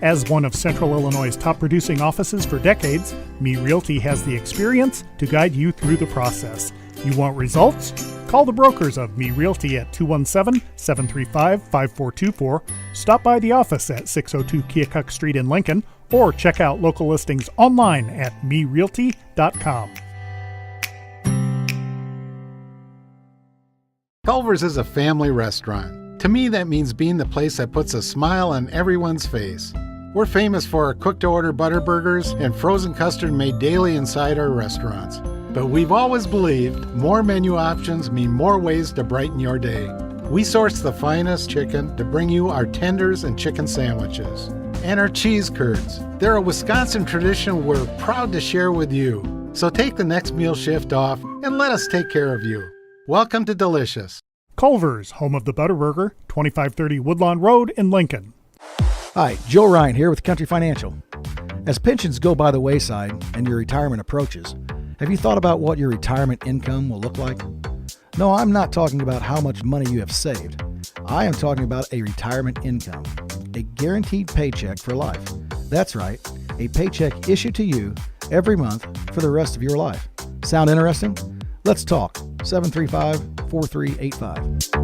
As one of Central Illinois' top producing offices for decades, Me Realty has the experience to guide you through the process. You want results? Call the brokers of Me Realty at 217-735-5424, stop by the office at 602 Keokuk Street in Lincoln, or check out local listings online at merealty.com. Culver's is a family restaurant. To me, that means being the place that puts a smile on everyone's face. We're famous for our cooked-to-order butter burgers and frozen custard made daily inside our restaurants. But we've always believed more menu options mean more ways to brighten your day. We source the finest chicken to bring you our tenders and chicken sandwiches. And our cheese curds. They're a Wisconsin tradition we're proud to share with you. So take the next meal shift off and let us take care of you. Welcome to Delicious. Culver's, home of the Butterburger, 2530 Woodlawn Road in Lincoln. Hi, Joe Ryan here with Country Financial. As pensions go by the wayside and your retirement approaches, have you thought about what your retirement income will look like? No, I'm not talking about how much money you have saved. I am talking about a retirement income, a guaranteed paycheck for life. That's right, a paycheck issued to you every month for the rest of your life. Sound interesting? Let's talk. 735-4385.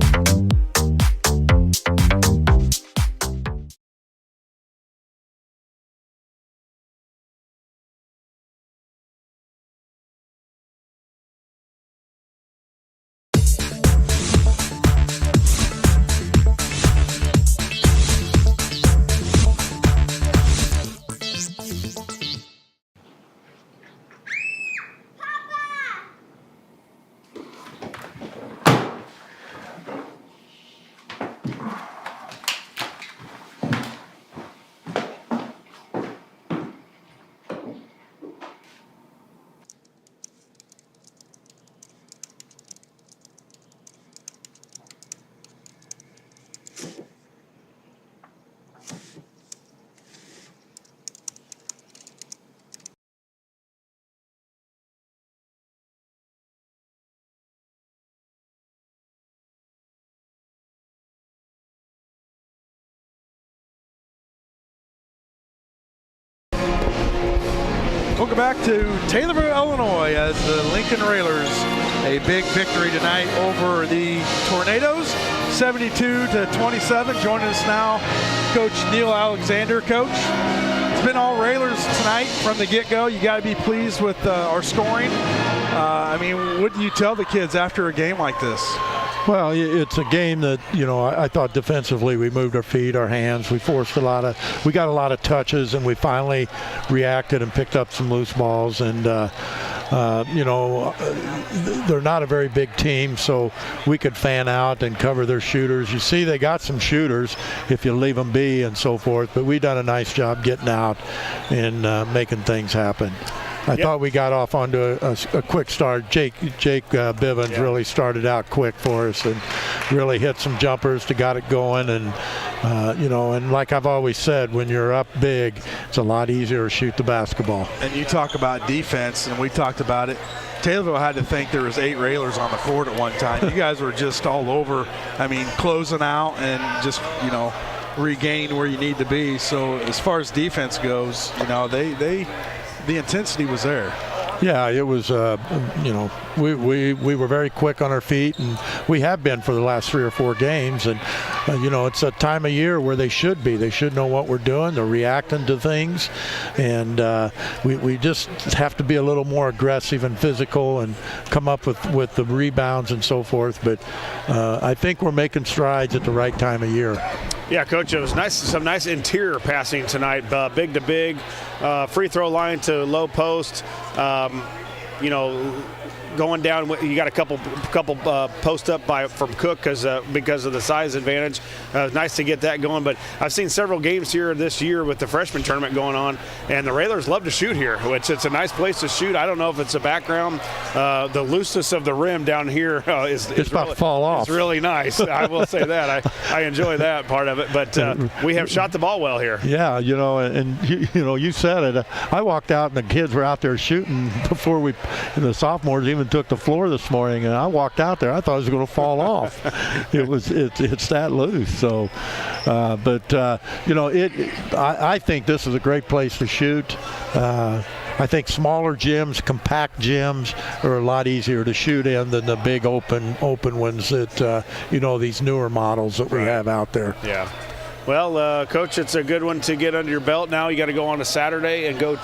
Welcome back to Taylorville, Illinois, as the Lincoln Railers, a big victory tonight over the Tornadoes, 72-27. Joining us now, Coach Neil Alexander. Coach, it's been all Railers tonight from the get-go. You got to be pleased with our scoring. What do you tell the kids after a game like this? Well, it's a game that, I thought defensively we moved our feet, our hands. We got a lot of touches, and we finally reacted and picked up some loose balls. And, they're not a very big team, so we could fan out and cover their shooters. You see they got some shooters if you leave them be and so forth, but we done a nice job getting out and making things happen. I thought we got off onto a quick start. Jake Bivens really started out quick for us and really hit some jumpers to got it going. And, and like I've always said, when you're up big, it's a lot easier to shoot the basketball. And you talk about defense, and we talked about it. Taylorville had to think there was 8 Railers on the court at one time. You guys were just all over, closing out and just, regain where you need to be. So as far as defense goes, the intensity was there. Yeah, it was, we were very quick on our feet, and we have been for the last 3 or 4 games. And, it's a time of year where they should be. They should know what we're doing. They're reacting to things. And we just have to be a little more aggressive and physical and come up with the rebounds and so forth. But I think we're making strides at the right time of year. Yeah, Coach, it was nice. Some nice interior passing tonight, big to big, free throw line to low post. Going down, you got a couple post up from Cook because of the size advantage. Nice to get that going. But I've seen several games here this year with the freshman tournament going on, and the Railers love to shoot here, which it's a nice place to shoot. I don't know if it's a background. The looseness of the rim down here is about to fall off. It's really nice. I will say that. I enjoy that part of it. But we have shot the ball well here. Yeah, you said it. I walked out and the kids were out there shooting before the sophomores even and took the floor this morning, and I walked out there. I thought it was going to fall off. It's that loose. So, I think this is a great place to shoot. I think smaller gyms, compact gyms, are a lot easier to shoot in than the big open ones that these newer models that we have out there. Yeah. Well, Coach, it's a good one to get under your belt now. You got to go on a Saturday and go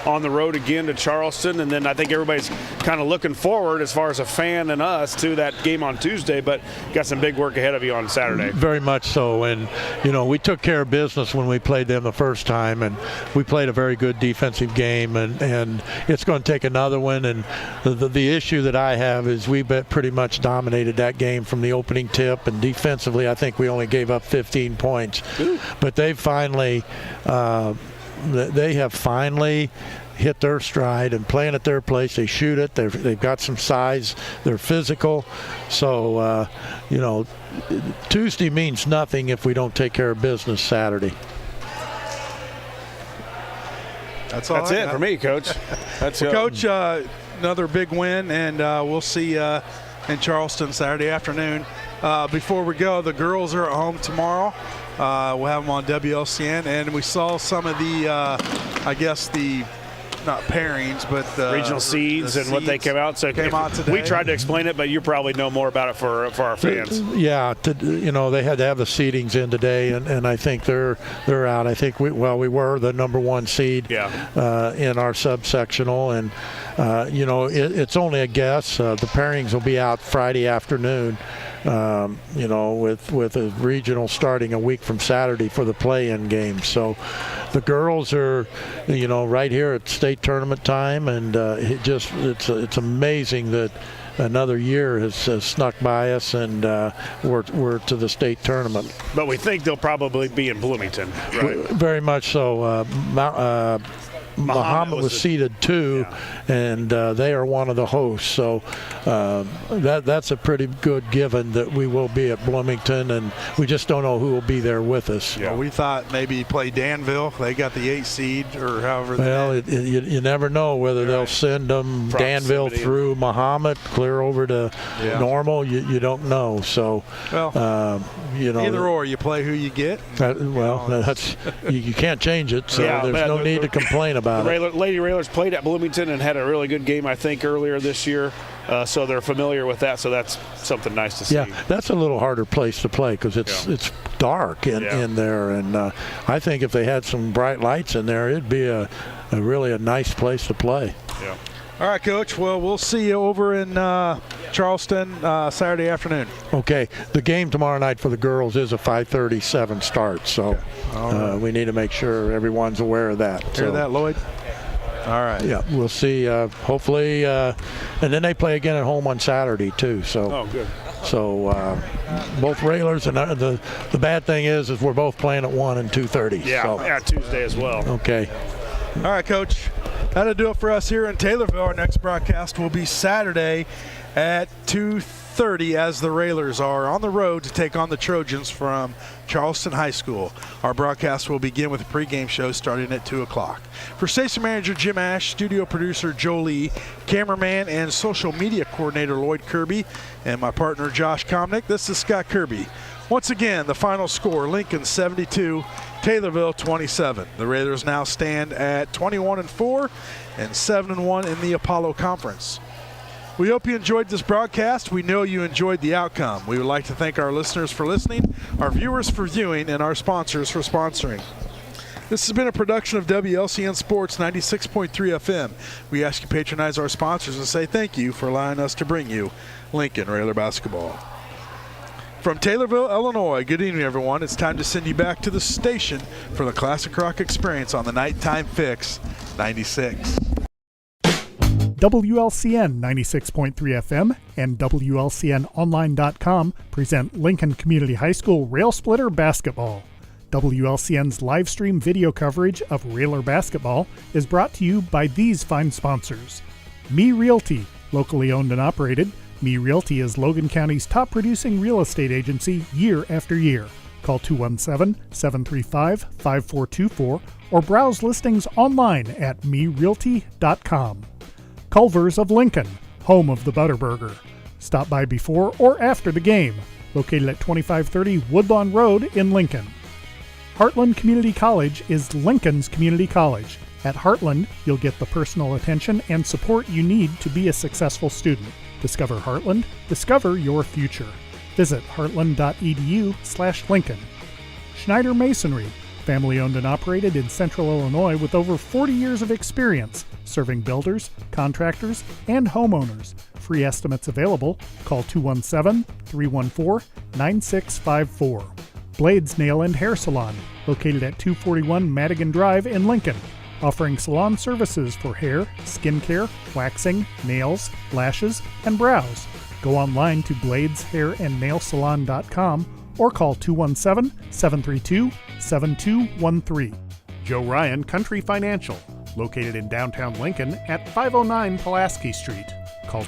on the road again to Charleston. And then I think everybody's kind of looking forward, as far as a fan and us, to that game on Tuesday. But got some big work ahead of you on Saturday. Very much so. And, we took care of business when we played them the first time. And we played a very good defensive game. And it's going to take another one. And the issue that I have is we pretty much dominated that game from the opening tip. And defensively, I think we only gave up 15 points. But they have finally hit their stride and playing at their place. They shoot it. They've got some size. They're physical. So, Tuesday means nothing if we don't take care of business Saturday. That's it for me, Coach. Coach, another big win, and we'll see you in Charleston Saturday afternoon. Before we go, the girls are at home tomorrow. We'll have them on WLCN, and we saw some of the, not pairings, but regional seeds and what they came out. So came out today. We tried to explain it, but you probably know more about it for our fans. Yeah, they had to have the seedings in today, and I think they're out. I think we were the number 1 seed in our subsectional, and it's only a guess. The pairings will be out Friday afternoon. With a regional starting a week from Saturday for the play-in game. So the girls are, right here at state tournament time, and it's amazing that another year has snuck by us, and we're to the state tournament. But we think they'll probably be in Bloomington, right? Very much so. Muhammad was seeded 2, and they are one of the hosts. So that's a pretty good given that we will be at Bloomington, and we just don't know who will be there with us. Yeah, we thought maybe play Danville. They got the 8 seed or however. Well, you never know whether they'll send them Danville through Muhammad, clear over to Normal. You don't know. So, either or, you play who you get. That's you can't change it. So there's no need to complain about it. Lady Railers played at Bloomington and had a really good game, I think, earlier this year. So they're familiar with that. So that's something nice to see. Yeah, that's a little harder place to play because it's dark in there. And I think if they had some bright lights in there, it'd be a really nice place to play. Yeah. All right, Coach. Well, we'll see you over in Charleston Saturday afternoon. Okay. The game tomorrow night for the girls is a 5:37 start, so we need to make sure everyone's aware of that. Hear that, Lloyd? All right. Yeah, we'll see. Hopefully, and then they play again at home on Saturday too. So. Good. So both Railers, and the bad thing is we're both playing at 1 and 2:30. Yeah, Tuesday as well. Okay. All right, Coach. That'll do it for us here in Taylorville. Our next broadcast will be Saturday at 2:30 as the Railers are on the road to take on the Trojans from Charleston High School. Our broadcast will begin with a pregame show starting at 2 o'clock. For station manager Jim Ash, studio producer Joe Lee, cameraman and social media coordinator Lloyd Kirby, and my partner Josh Komnick, this is Scott Kirby. Once again, the final score, Lincoln 72, Taylorville 27. The Raiders now stand at 21-4 and 7-1 in the Apollo Conference. We hope you enjoyed this broadcast. We know you enjoyed the outcome. We would like to thank our listeners for listening, our viewers for viewing, and our sponsors for sponsoring. This has been a production of WLCN Sports 96.3 FM. We ask you to patronize our sponsors and say thank you for allowing us to bring you Lincoln Railer basketball. From Taylorville, Illinois, good evening, everyone. It's time to send you back to the station for the Classic Rock Experience on the Nighttime Fix 96. WLCN 96.3 FM and WLCNonline.com present Lincoln Community High School Rail Splitter Basketball. WLCN's live stream video coverage of Railer basketball is brought to you by these fine sponsors. Me Realty, locally owned and operated. Me Realty is Logan County's top producing real estate agency year after year. Call 217-735-5424 or browse listings online at merealty.com. Culver's of Lincoln, home of the Butterburger. Stop by before or after the game, located at 2530 Woodlawn Road in Lincoln. Heartland Community College is Lincoln's community college. At Heartland, you'll get the personal attention and support you need to be a successful student. Discover Heartland, discover your future. Visit heartland.edu/Lincoln. Schneider Masonry, family owned and operated in Central Illinois with over 40 years of experience serving builders, contractors, and homeowners. Free estimates available. Call 217-314-9654. Blades Nail and Hair Salon, located at 241 Madigan Drive in Lincoln, offering salon services for hair, skincare, waxing, nails, lashes, and brows. Go online to bladeshairandnailsalon.com or call 217-732-7213. Joe Ryan Country Financial, located in downtown Lincoln at 509 Pulaski Street. Call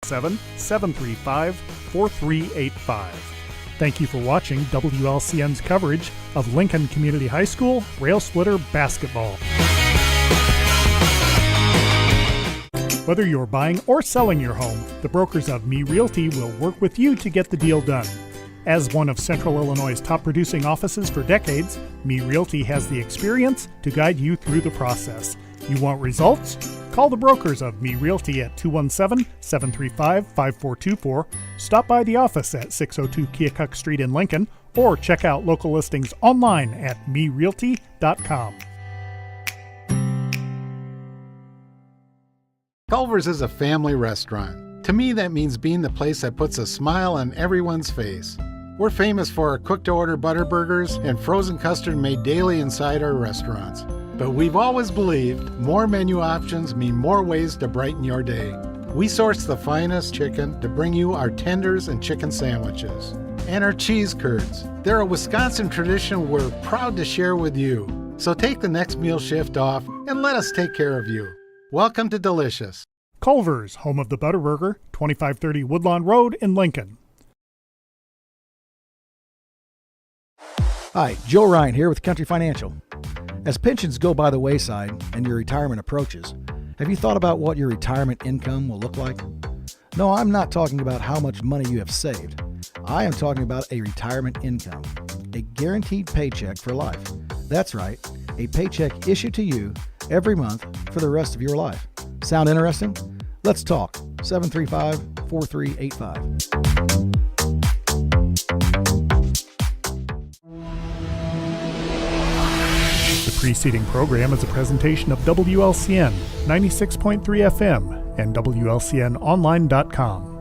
217-735-4385. Thank you for watching WLCN's coverage of Lincoln Community High School Rail Splitter Basketball. Whether you're buying or selling your home, the brokers of Me Realty will work with you to get the deal done. As one of Central Illinois' top producing offices for decades, Me Realty has the experience to guide you through the process. You want results? Call the brokers of Me Realty at 217-735-5424, stop by the office at 602 Keokuk Street in Lincoln, or check out local listings online at merealty.com. Culver's is a family restaurant. To me, that means being the place that puts a smile on everyone's face. We're famous for our cooked-to-order butter burgers and frozen custard made daily inside our restaurants. But we've always believed more menu options mean more ways to brighten your day. We source the finest chicken to bring you our tenders and chicken sandwiches. And our cheese curds. They're a Wisconsin tradition we're proud to share with you. So take the next meal shift off and let us take care of you. Welcome to Delicious. Culver's, home of the Butterburger, 2530 Woodlawn Road in Lincoln. Hi, Joe Ryan here with Country Financial. As pensions go by the wayside and your retirement approaches, have you thought about what your retirement income will look like? No, I'm not talking about how much money you have saved. I am talking about a retirement income, a guaranteed paycheck for life. That's right, a paycheck issued to you every month for the rest of your life. Sound interesting? Let's talk. 735-4385. The preceding program is a presentation of WLCN 96.3 FM and WLCNonline.com.